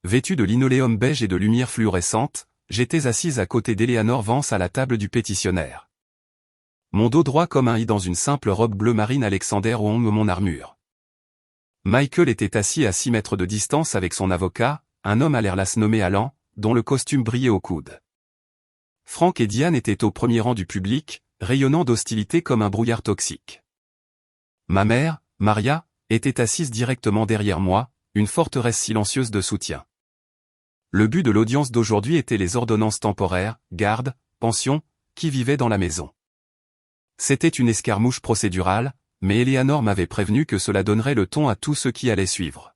S1: Vêtu de linoléum beige et de lumière fluorescente, j'étais assise à côté d'Eleanor Vance à la table du pétitionnaire. Mon dos droit comme un i dans une simple robe bleu marine Alexander Wong mon armure. Michael était assis à 6 mètres de distance avec son avocat, un homme à l'air las nommé Alan, dont le costume brillait au coude. Frank et Diane étaient au premier rang du public, rayonnant d'hostilité comme un brouillard toxique. Ma mère, Maria, était assise directement derrière moi, une forteresse silencieuse de soutien. Le but de l'audience d'aujourd'hui était les ordonnances temporaires, garde, pension, qui vivaient dans la maison. C'était une escarmouche procédurale, mais Eleanor m'avait prévenu que cela donnerait le ton à tout ce qui allait suivre.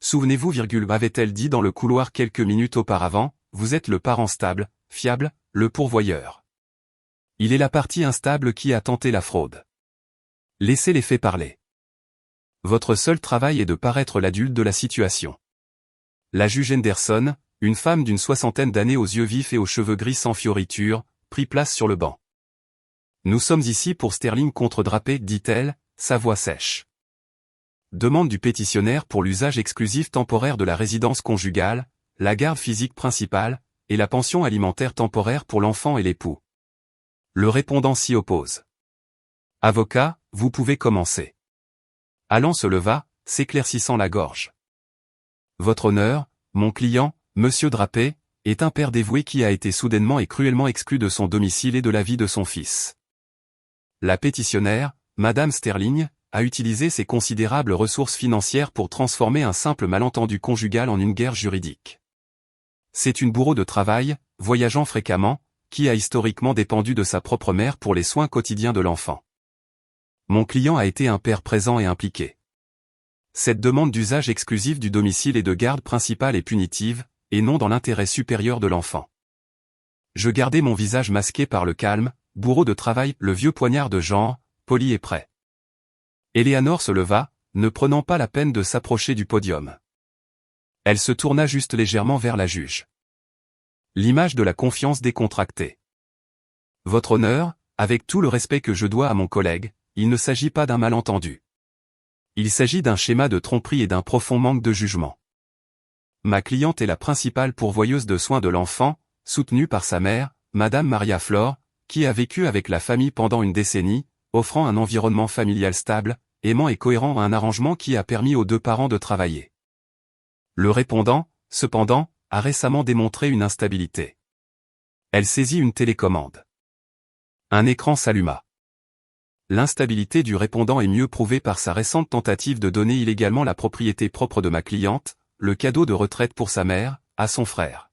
S1: Souvenez-vous, avait-elle dit dans le couloir quelques minutes auparavant, vous êtes le parent stable, fiable, le pourvoyeur. Il est la partie instable qui a tenté la fraude. Laissez les faits parler. Votre seul travail est de paraître l'adulte de la situation. La juge Henderson, une femme d'une 60aine d'années aux yeux vifs et aux cheveux gris sans fioriture, prit place sur le banc. Nous sommes ici pour Sterling contre Drapé, dit-elle, sa voix sèche. Demande du pétitionnaire pour l'usage exclusif temporaire de la résidence conjugale, la garde physique principale, et la pension alimentaire temporaire pour l'enfant et l'époux. Le répondant s'y oppose. Avocat, vous pouvez commencer. Alan se leva, s'éclaircissant la gorge. Votre honneur, mon client, monsieur Drapé, est un père dévoué qui a été soudainement et cruellement exclu de son domicile et de la vie de son fils. La pétitionnaire, Madame Sterling, a utilisé ses considérables ressources financières pour transformer un simple malentendu conjugal en une guerre juridique. C'est une bourreau de travail, voyageant fréquemment, qui a historiquement dépendu de sa propre mère pour les soins quotidiens de l'enfant. Mon client a été un père présent et impliqué. Cette demande d'usage exclusif du domicile et de garde principale est punitive, et non dans l'intérêt supérieur de l'enfant. Je gardai mon visage masqué par le calme, bourreau de travail, le vieux poignard de genre, poli et prêt. Eleanor se leva, ne prenant pas la peine de s'approcher du podium. Elle se tourna juste légèrement vers la juge. L'image de la confiance décontractée. Votre honneur, avec tout le respect que je dois à mon collègue, il ne s'agit pas d'un malentendu. Il s'agit d'un schéma de tromperie et d'un profond manque de jugement. Ma cliente est la principale pourvoyeuse de soins de l'enfant, soutenue par sa mère, Madame Maria Flore, qui a vécu avec la famille pendant une décennie, offrant un environnement familial stable, aimant et cohérent à un arrangement qui a permis aux deux parents de travailler. Le répondant, cependant, a récemment démontré une instabilité. Elle saisit une télécommande. Un écran s'alluma. L'instabilité du répondant est mieux prouvée par sa récente tentative de donner illégalement la propriété propre de ma cliente, le cadeau de retraite pour sa mère, à son frère.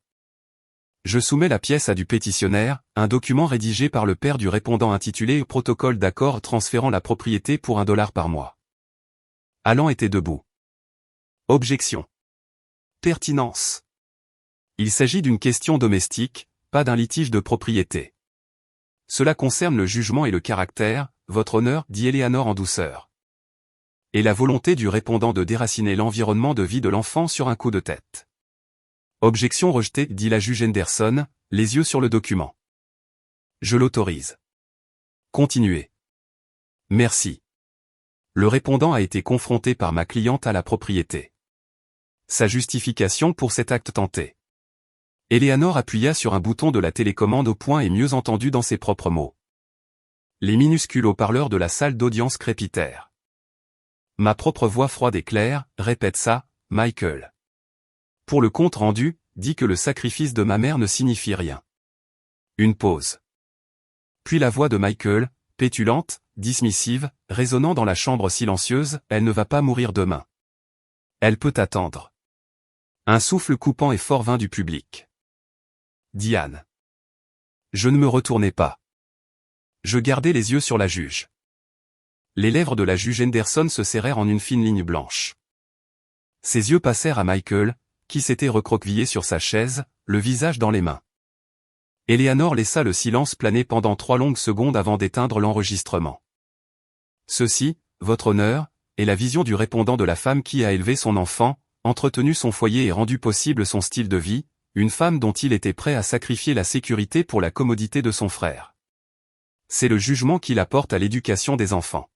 S1: Je soumets la pièce à du pétitionnaire, un document rédigé par le père du répondant intitulé « Protocole d'accord transférant la propriété pour $1 par mois ». Allan était debout. Objection. Pertinence. Il s'agit d'une question domestique, pas d'un litige de propriété. Cela concerne le jugement et le caractère, votre honneur, dit Eleanor en douceur. Et la volonté du répondant de déraciner l'environnement de vie de l'enfant sur un coup de tête. Objection rejetée, dit la juge Henderson, les yeux sur le document. Je l'autorise. Continuez. Merci. Le répondant a été confronté par ma cliente à la propriété. Sa justification pour cet acte tenté. Eleanor appuya sur un bouton de la télécommande au point et mieux entendu dans ses propres mots. Les minuscules haut-parleurs de la salle d'audience crépitèrent. Ma propre voix froide et claire, répète ça, Michael. Pour le compte rendu, dit que le sacrifice de ma mère ne signifie rien. Une pause. Puis la voix de Michael, pétulante, dismissive, résonnant dans la chambre silencieuse, elle ne va pas mourir demain. Elle peut attendre. Un souffle coupant et fort vint du public. Diane. Je ne me retournai pas. Je gardai les yeux sur la juge. Les lèvres de la juge Henderson se serrèrent en une fine ligne blanche. Ses yeux passèrent à Michael, qui s'était recroquevillé sur sa chaise, le visage dans les mains. Eleanor laissa le silence planer pendant 3 longues secondes avant d'éteindre l'enregistrement. Ceci, votre honneur, est la vision du répondant de la femme qui a élevé son enfant, entretenu son foyer et rendu possible son style de vie, une femme dont il était prêt à sacrifier la sécurité pour la commodité de son frère. C'est le jugement qu'il apporte à l'éducation des enfants.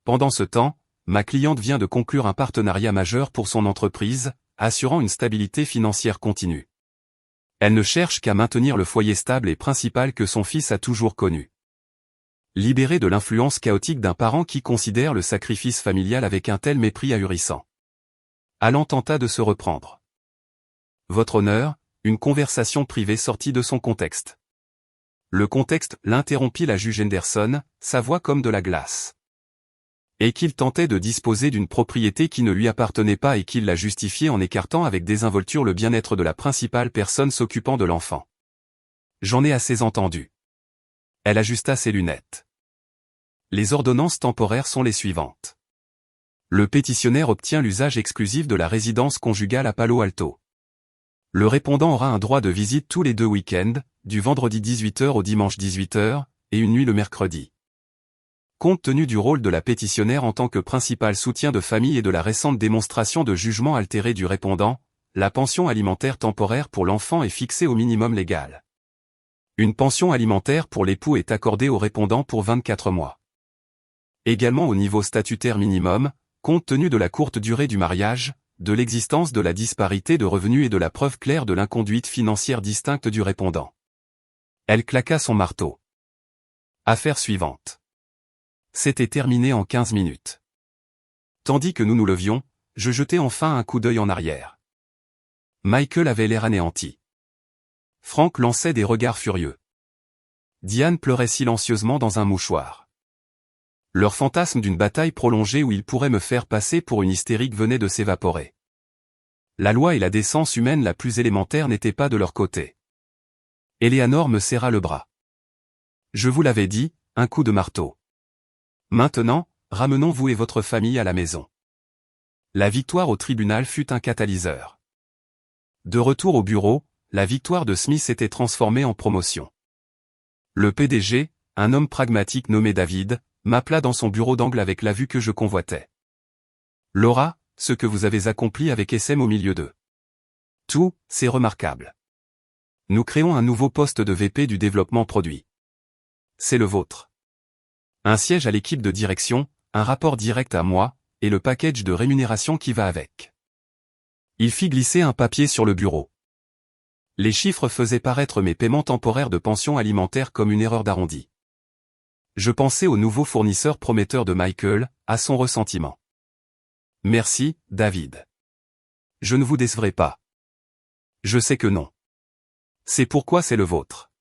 S1: Pendant ce temps, ma cliente vient de conclure un partenariat majeur pour son entreprise, assurant une stabilité financière continue. Elle ne cherche qu'à maintenir le foyer stable et principal que son fils a toujours connu. Libérée de l'influence chaotique d'un parent qui considère le sacrifice familial avec un tel mépris ahurissant. Allan tenta de se reprendre. Votre honneur, une conversation privée sortie de son contexte. Le contexte l'interrompit la juge Henderson, sa voix comme de la glace. Et qu'il tentait de disposer d'une propriété qui ne lui appartenait pas et qu'il l'a justifiée en écartant avec désinvolture le bien-être de la principale personne s'occupant de l'enfant. J'en ai assez entendu. Elle ajusta ses lunettes. Les ordonnances temporaires sont les suivantes. Le pétitionnaire obtient l'usage exclusif de la résidence conjugale à Palo Alto. Le répondant aura un droit de visite tous les 2 week-ends, du vendredi 18h au dimanche 18h, et une nuit le mercredi. Compte tenu du rôle de la pétitionnaire en tant que principal soutien de famille et de la récente démonstration de jugement altéré du répondant, la pension alimentaire temporaire pour l'enfant est fixée au minimum légal. Une pension alimentaire pour l'époux est accordée au répondant pour 24 mois. Également au niveau statutaire minimum, compte tenu de la courte durée du mariage, de l'existence de la disparité de revenus et de la preuve claire de l'inconduite financière distincte du répondant. Elle claqua son marteau. Affaire suivante. C'était terminé en 15 minutes. Tandis que nous nous levions, je jetai enfin un coup d'œil en arrière. Michael avait l'air anéanti. Frank lançait des regards furieux. Diane pleurait silencieusement dans un mouchoir. Leur fantasme d'une bataille prolongée où ils pourraient me faire passer pour une hystérique venait de s'évaporer. La loi et la décence humaine la plus élémentaire n'étaient pas de leur côté. Eleanor me serra le bras. Je vous l'avais dit, un coup de marteau. Maintenant, ramenons-vous et votre famille à la maison. La victoire au tribunal fut un catalyseur. De retour au bureau, la victoire de Smith s'était transformée en promotion. Le PDG, un homme pragmatique nommé David, m'appela dans son bureau d'angle avec la vue que je convoitais. Laura, ce que vous avez accompli avec SM au milieu d'eux. Tout, c'est remarquable. Nous créons un nouveau poste de VP du développement produit. C'est le vôtre. Un siège à l'équipe de direction, un rapport direct à moi, et le package de rémunération qui va avec. Il fit glisser un papier sur le bureau. Les chiffres faisaient paraître mes paiements temporaires de pension alimentaire comme une erreur d'arrondi. Je pensais au nouveau fournisseur prometteur de Michael, à son ressentiment. Merci, David. Je ne vous décevrai pas. Je sais que non. C'est pourquoi c'est le vôtre.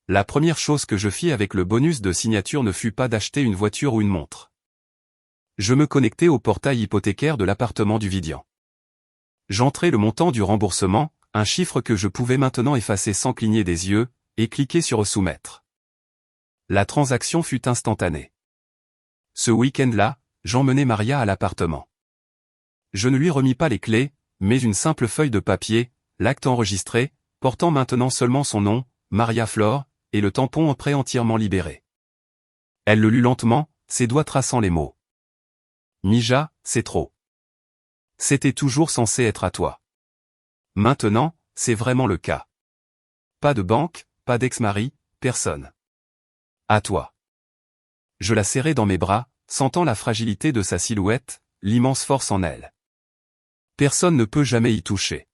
S1: La première chose que je fis avec le bonus de signature ne fut pas d'acheter une voiture ou une montre. Je me connectai au portail hypothécaire de l'appartement du Vidian. J'entrai le montant du remboursement, un chiffre que je pouvais maintenant effacer sans cligner des yeux, et cliquer sur soumettre. La transaction fut instantanée. Ce week-end-là, j'emmenai Maria à l'appartement. Je ne lui remis pas les clés, mais une simple feuille de papier, l'acte enregistré, portant maintenant seulement son nom, Maria Flore, et le tampon prêt entièrement libéré. Elle le lut lentement, ses doigts traçant les mots. Mija, c'est trop. C'était toujours censé être à toi. Maintenant, c'est vraiment le cas. Pas de banque, pas d'ex-mari, personne. À toi. Je la serrai dans mes bras, sentant la fragilité de sa silhouette, l'immense force en elle. Personne ne peut jamais y toucher.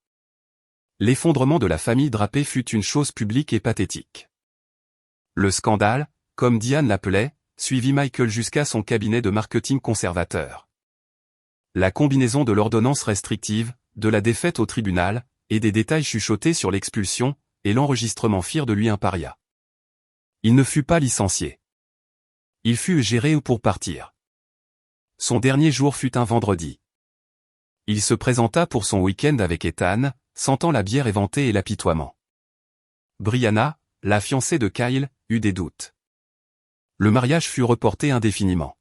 S1: L'effondrement de la famille drapée fut une chose publique et pathétique. Le scandale, comme Diane l'appelait, suivit Michael jusqu'à son cabinet de marketing conservateur. La combinaison de l'ordonnance restrictive, de la défaite au tribunal, et des détails chuchotés sur l'expulsion, et l'enregistrement firent de lui un paria. Il ne fut pas licencié. Il fut géré pour partir. Son dernier jour fut un vendredi. Il se présenta pour son week-end avec Ethan, sentant la bière éventée et l'apitoiement. Brianna, la fiancée de Kyle, eut des doutes. Le mariage fut reporté indéfiniment.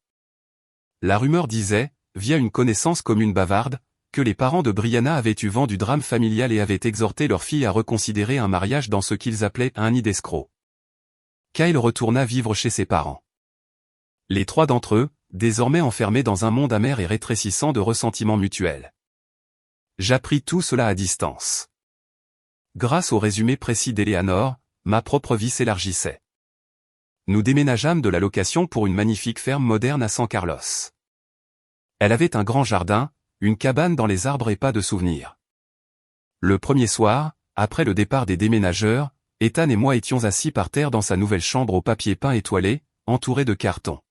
S1: La rumeur disait, via une connaissance commune bavarde, que les parents de Brianna avaient eu vent du drame familial et avaient exhorté leur fille à reconsidérer un mariage dans ce qu'ils appelaient un nid d'escrocs. Kyle retourna vivre chez ses parents. Les trois d'entre eux, désormais enfermés dans un monde amer et rétrécissant de ressentiments mutuels. J'appris tout cela à distance. Grâce au résumé précis d'Eleanor, ma propre vie s'élargissait. Nous déménageâmes de la location pour une magnifique ferme moderne à San Carlos. Elle avait un grand jardin, une cabane dans les arbres et pas de souvenirs. Le premier soir, après le départ des déménageurs, Ethan et moi étions assis par terre dans sa nouvelle chambre au papier peint étoilé, entourée de cartons.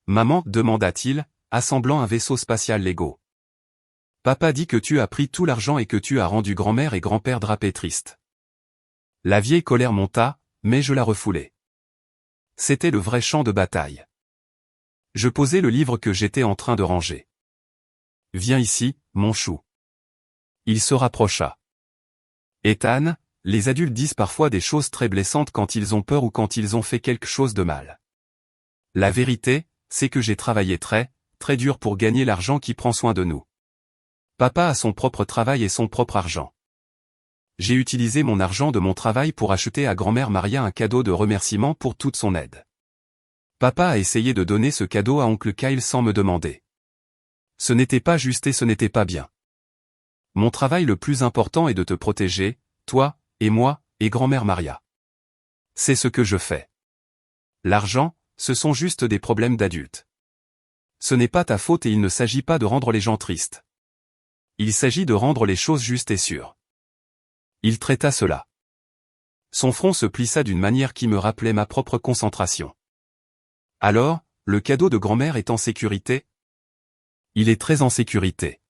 S1: Maman, demanda-t-il, assemblant un vaisseau spatial Lego. Papa dit que tu as pris tout l'argent et que tu as rendu grand-mère et grand-père drapés tristes. La vieille colère monta, mais je la refoulai. C'était le vrai champ de bataille. Je posai le livre que j'étais en train de ranger. Viens ici, mon chou. Il se rapprocha. Ethan, les adultes disent parfois des choses très blessantes quand ils ont peur ou quand ils ont fait quelque chose de mal. La vérité, c'est que j'ai travaillé très dur pour gagner l'argent qui prend soin de nous. Papa a son propre travail et son propre argent. J'ai utilisé mon argent de mon travail pour acheter à grand-mère Maria un cadeau de remerciement pour toute son aide. Papa a essayé de donner ce cadeau à oncle Kyle sans me demander. Ce n'était pas juste et ce n'était pas bien. Mon travail le plus important est de te protéger, toi, et moi, et grand-mère Maria. C'est ce que je fais. L'argent, ce sont juste des problèmes d'adultes. Ce n'est pas ta faute et il ne s'agit pas de rendre les gens tristes. Il s'agit de rendre les choses justes et sûres. Il traita cela. Son front se plissa d'une manière qui me rappelait ma propre concentration. Alors, le cadeau de grand-mère est en sécurité? Il est très en sécurité.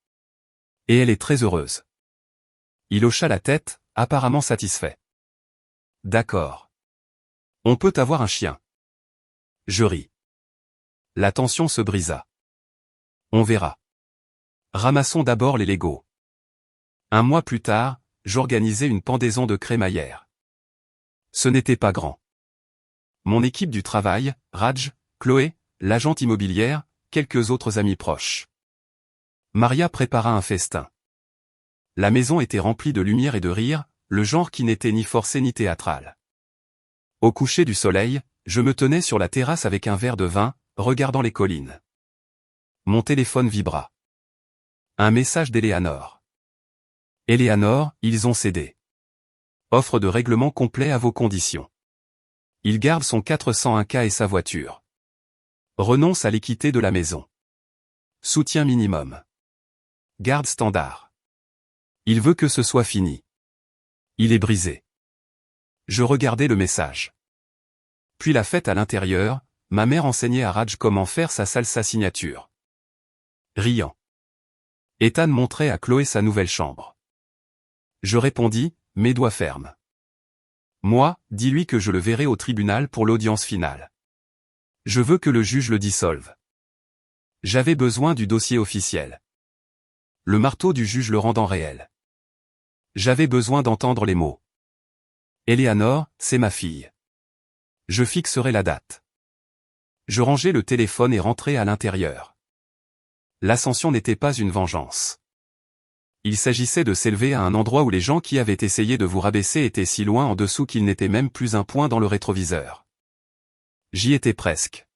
S1: Et elle est très heureuse. Il hocha la tête, apparemment satisfait. D'accord. On peut avoir un chien. Je ris. La tension se brisa. On verra. Ramassons d'abord les Legos. Un mois plus tard, j'organisais une pendaison de crémaillère. Ce n'était pas grand. Mon équipe du travail, Raj, Chloé, l'agente immobilière, quelques autres amis proches. Maria prépara un festin. La maison était remplie de lumière et de rire, le genre qui n'était ni forcé ni théâtral. Au coucher du soleil, je me tenais sur la terrasse avec un verre de vin, regardant les collines. Mon téléphone vibra. Un message d'Eleanor. Eleanor, ils ont cédé. Offre de règlement complet à vos conditions. Il garde son 401K et sa voiture. Renonce à l'équité de la maison. Soutien minimum. Garde standard. Il veut que ce soit fini. Il est brisé. Je regardais le message. Puis la fête à l'intérieur, ma mère enseignait à Raj comment faire sa salsa signature. Riant. Ethan montrait à Chloé sa nouvelle chambre. Je répondis, mes doigts fermes. Moi, dis-lui que je le verrai au tribunal pour l'audience finale. Je veux que le juge le dissolve. J'avais besoin du dossier officiel. Le marteau du juge le rendant réel. J'avais besoin d'entendre les mots. Eleanor, c'est ma fille. Je fixerai la date. Je rangeai le téléphone et rentrai à l'intérieur. L'ascension n'était pas une vengeance. Il s'agissait de s'élever à un endroit où les gens qui avaient essayé de vous rabaisser étaient si loin en dessous qu'ils n'étaient même plus un point dans le rétroviseur. J'y étais presque.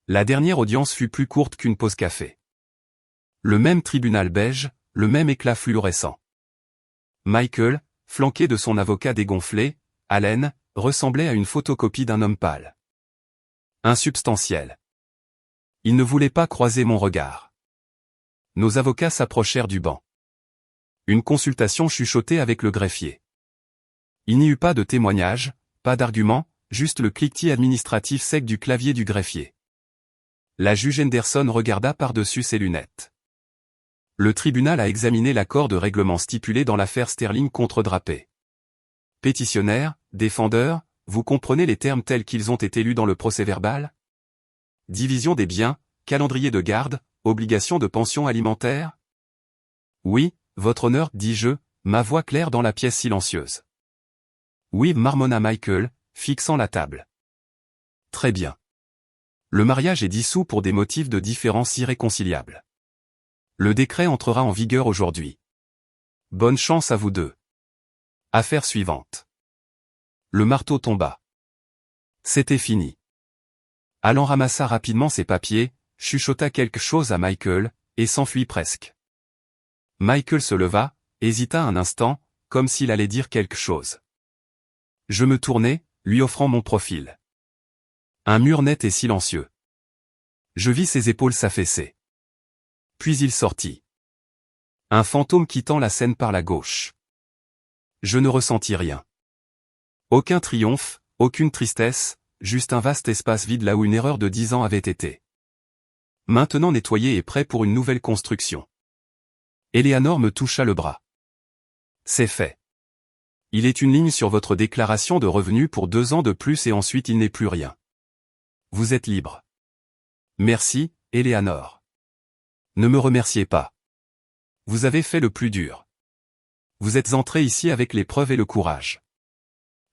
S1: La dernière audience fut plus courte qu'une pause café. Le même tribunal beige, le même éclat fluorescent. Michael, flanqué de son avocat dégonflé, Allen, ressemblait à une photocopie d'un homme pâle. Insubstantiel. Il ne voulait pas croiser mon regard. Nos avocats s'approchèrent du banc. Une consultation chuchotée avec le greffier. Il n'y eut pas de témoignage, pas d'argument, juste le cliquetis administratif sec du clavier du greffier. La juge Henderson regarda par-dessus ses lunettes. Le tribunal a examiné l'accord de règlement stipulé dans l'affaire Sterling contre Drapé. Pétitionnaire, défendeur, vous comprenez les termes tels qu'ils ont été lus dans le procès-verbal? Division des biens, calendrier de garde, obligation de pension alimentaire? Oui, votre honneur, dis-je, ma voix claire dans la pièce silencieuse. Oui, marmonna Michael, fixant la table. Très bien. Le mariage est dissous pour des motifs de différence irréconciliables. Le décret entrera en vigueur aujourd'hui. Bonne chance à vous deux. Affaire suivante. Le marteau tomba. C'était fini. Alan ramassa rapidement ses papiers, chuchota quelque chose à Michael, et s'enfuit presque. Michael se leva, hésita un instant, comme s'il allait dire quelque chose. Je me tournai, lui offrant mon profil. Un mur net et silencieux. Je vis ses épaules s'affaisser. Puis il sortit. Un fantôme quittant la scène par la gauche. Je ne ressentis rien. Aucun triomphe, aucune tristesse, juste un vaste espace vide là où une erreur de 10 ans avait été. Maintenant nettoyé et prêt pour une nouvelle construction. Eleanor me toucha le bras. C'est fait. Il est une ligne sur votre déclaration de revenus pour 2 ans de plus et ensuite il n'est plus rien. Vous êtes libre. Merci, Eleanor. Ne me remerciez pas. Vous avez fait le plus dur. Vous êtes entré ici avec les preuves et le courage.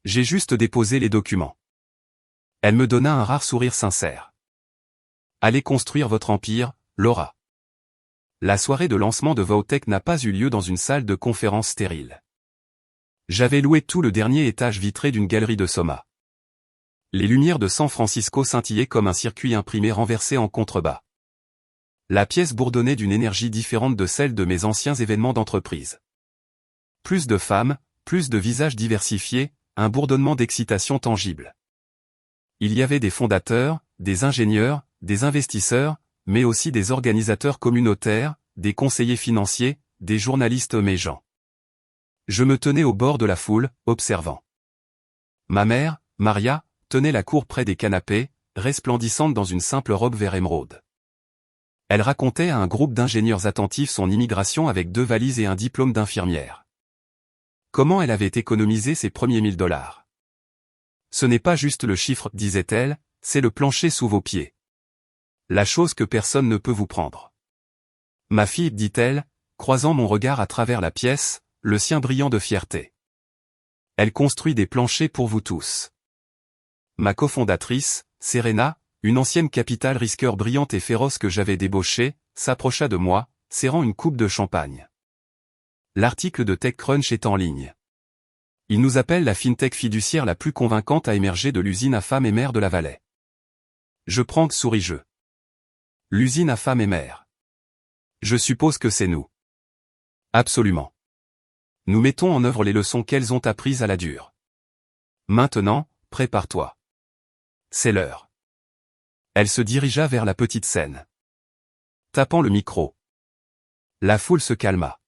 S1: J'ai juste déposé les documents. Elle me donna un rare sourire sincère. Allez construire votre empire, Laura. La soirée de lancement de Vautech n'a pas eu lieu dans une salle de conférence stérile. J'avais loué tout le dernier étage vitré d'une galerie de Soma. Les lumières de San Francisco scintillaient comme un circuit imprimé renversé en contrebas. La pièce bourdonnait d'une énergie différente de celle de mes anciens événements d'entreprise. Plus de femmes, plus de visages diversifiés, un bourdonnement d'excitation tangible. Il y avait des fondateurs, des ingénieurs, des investisseurs, mais aussi des organisateurs communautaires, des conseillers financiers, des journalistes méjeans. Je me tenais au bord de la foule, observant. Ma mère, Maria, tenait la cour près des canapés, resplendissante dans une simple robe vert émeraude. Elle racontait à un groupe d'ingénieurs attentifs son immigration avec 2 valises et un diplôme d'infirmière. Comment elle avait économisé ses premiers $1000. Ce n'est pas juste le chiffre, disait-elle, c'est le plancher sous vos pieds. La chose que personne ne peut vous prendre. Ma fille, dit-elle, croisant mon regard à travers la pièce, le sien brillant de fierté. Elle construit des planchers pour vous tous. Ma cofondatrice, Serena, une ancienne capitale risqueur brillante et féroce que j'avais débauchée, s'approcha de moi, serrant une coupe de champagne. L'article de TechCrunch est en ligne. Il nous appelle la fintech fiduciaire la plus convaincante à émerger de l'usine à femmes et mères de la Vallée. Je prends, souris-je. L'usine à femmes et mères. Je suppose que c'est nous. Absolument. Nous mettons en œuvre les leçons qu'elles ont apprises à la dure. Maintenant, prépare-toi. C'est l'heure. Elle se dirigea vers la petite scène. Tapant le micro. La foule se calma.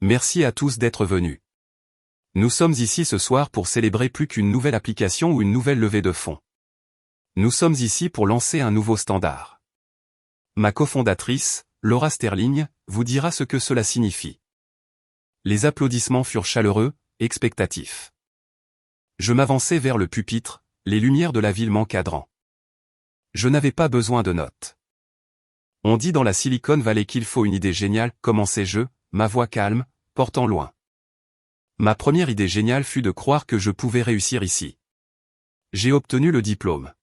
S1: Merci à tous d'être venus. Nous sommes ici ce soir pour célébrer plus qu'une nouvelle application ou une nouvelle levée de fonds. Nous sommes ici pour lancer un nouveau standard. Ma cofondatrice, Laura Sterling, vous dira ce que cela signifie. Les applaudissements furent chaleureux, expectatifs. Je m'avançai vers le pupitre, les lumières de la ville m'encadrant. Je n'avais pas besoin de notes. On dit dans la Silicon Valley qu'il faut une idée géniale, commençai-je, ma voix calme, portant loin. Ma première idée géniale fut de croire que je pouvais réussir ici. J'ai obtenu le diplôme.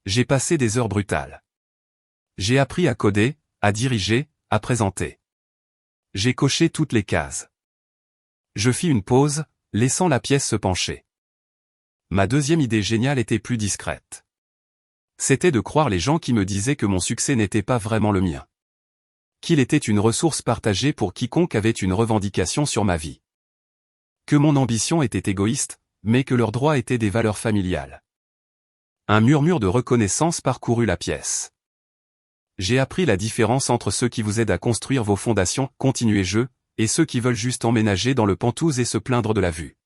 S1: J'ai passé des heures brutales. J'ai appris à coder, à diriger, à présenter. J'ai coché toutes les cases. Je fis une pause, laissant la pièce se pencher. Ma deuxième idée géniale était plus discrète. C'était de croire les gens qui me disaient que mon succès n'était pas vraiment le mien. Qu'il était une ressource partagée pour quiconque avait une revendication sur ma vie. Que mon ambition était égoïste, mais que leurs droits étaient des valeurs familiales. Un murmure de reconnaissance parcourut la pièce. J'ai appris la différence entre ceux qui vous aident à construire vos fondations, continuez-je, et ceux qui veulent juste emménager dans le Penthouse et se plaindre de la vue.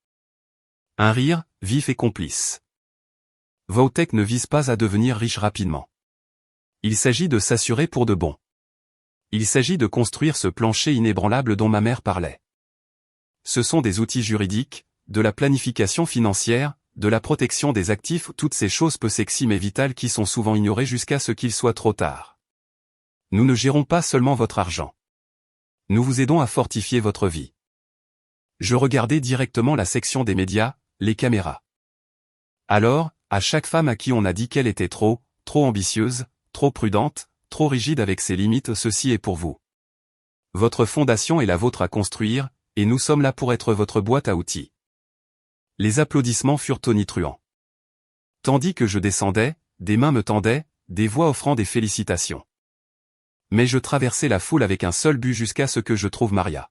S1: Un rire, vif et complice. Vowtech ne vise pas à devenir riche rapidement. Il s'agit de s'assurer pour de bon. Il s'agit de construire ce plancher inébranlable dont ma mère parlait. Ce sont des outils juridiques, de la planification financière, de la protection des actifs, toutes ces choses peu sexy mais vitales qui sont souvent ignorées jusqu'à ce qu'il soit trop tard. Nous ne gérons pas seulement votre argent. Nous vous aidons à fortifier votre vie. Je regardais directement la section des médias, les caméras. Alors, à chaque femme à qui on a dit qu'elle était trop ambitieuse, trop prudente, trop rigide avec ses limites, ceci est pour vous. Votre fondation est la vôtre à construire, et nous sommes là pour être votre boîte à outils. Les applaudissements furent tonitruants. Tandis que je descendais, des mains me tendaient, des voix offrant des félicitations. Mais je traversais la foule avec un seul but jusqu'à ce que je trouve Maria.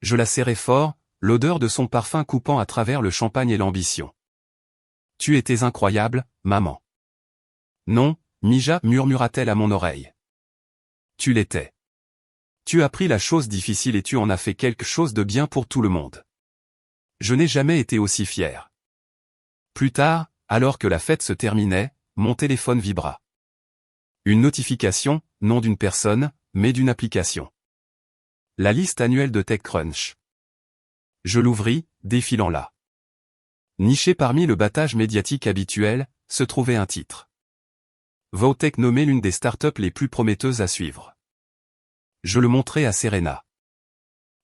S1: Je la serrai fort, l'odeur de son parfum coupant à travers le champagne et l'ambition. Tu étais incroyable, maman. Non, Mija, murmura-t-elle à mon oreille. Tu l'étais. Tu as pris la chose difficile et tu en as fait quelque chose de bien pour tout le monde. Je n'ai jamais été aussi fier. Plus tard, alors que la fête se terminait, mon téléphone vibra. Une notification, non d'une personne, mais d'une application. La liste annuelle de TechCrunch. Je l'ouvris, défilant là. Niché parmi le battage médiatique habituel, se trouvait un titre. Vowtech nommé l'une des startups les plus prometteuses à suivre. Je le montrai à Serena.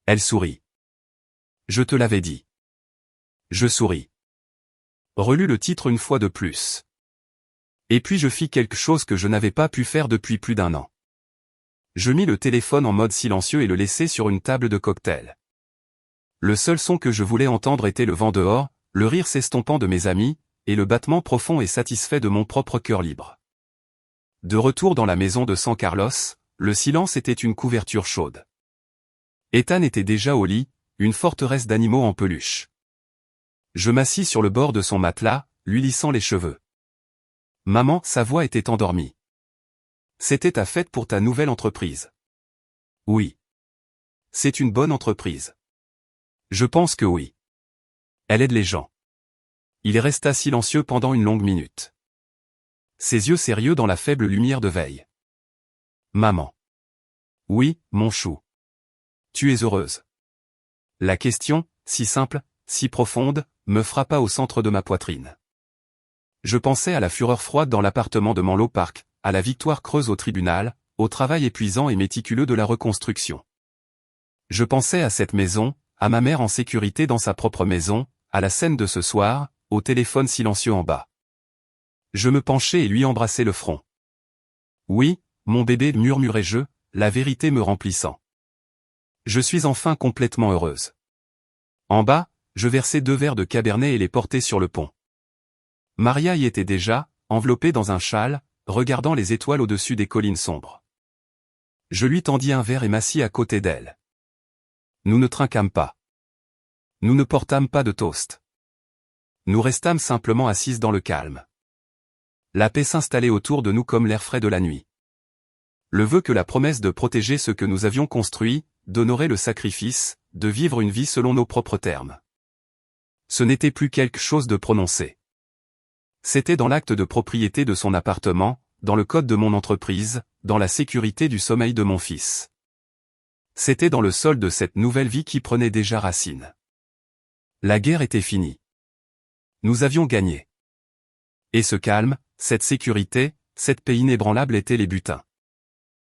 S1: Elle sourit. Je te l'avais dit. Je souris. Relus le titre une fois de plus. Et puis je fis quelque chose que je n'avais pas pu faire depuis plus d'un an. Je mis le téléphone en mode silencieux et le laissai sur une table de cocktail. Le seul son que je voulais entendre était le vent dehors, le rire s'estompant de mes amis, et le battement profond et satisfait de mon propre cœur libre. De retour dans la maison de San Carlos, le silence était une couverture chaude. Ethan était déjà au lit, une forteresse d'animaux en peluche. Je m'assis sur le bord de son matelas, lui lissant les cheveux. Maman, sa voix était endormie. C'était ta fête pour ta nouvelle entreprise. Oui. C'est une bonne entreprise. Je pense que oui. Elle aide les gens. Il resta silencieux pendant une longue minute. Ses yeux sérieux dans la faible lumière de veille. Maman. Oui, mon chou. Tu es heureuse. La question, si simple, si profonde, me frappa au centre de ma poitrine. Je pensais à la fureur froide dans l'appartement de Menlo Park, à la victoire creuse au tribunal, au travail épuisant et méticuleux de la reconstruction. Je pensais à cette maison, à ma mère en sécurité dans sa propre maison, à la scène de ce soir, au téléphone silencieux en bas. Je me penchai et lui embrassai le front. Oui, mon bébé, murmurai-je, la vérité me remplissant. Je suis enfin complètement heureuse. En bas, je versai 2 verres de cabernet et les portai sur le pont. Maria y était déjà, enveloppée dans un châle, regardant les étoiles au-dessus des collines sombres. Je lui tendis un verre et m'assis à côté d'elle. Nous ne trinquâmes pas. Nous ne portâmes pas de toast. Nous restâmes simplement assises dans le calme. La paix s'installait autour de nous comme l'air frais de la nuit. Le vœu que la promesse de protéger ce que nous avions construit, d'honorer le sacrifice, de vivre une vie selon nos propres termes. Ce n'était plus quelque chose de prononcé. C'était dans l'acte de propriété de son appartement, dans le code de mon entreprise, dans la sécurité du sommeil de mon fils. C'était dans le sol de cette nouvelle vie qui prenait déjà racine. La guerre était finie. Nous avions gagné. Et ce calme, cette sécurité, cette paix inébranlable étaient les butins.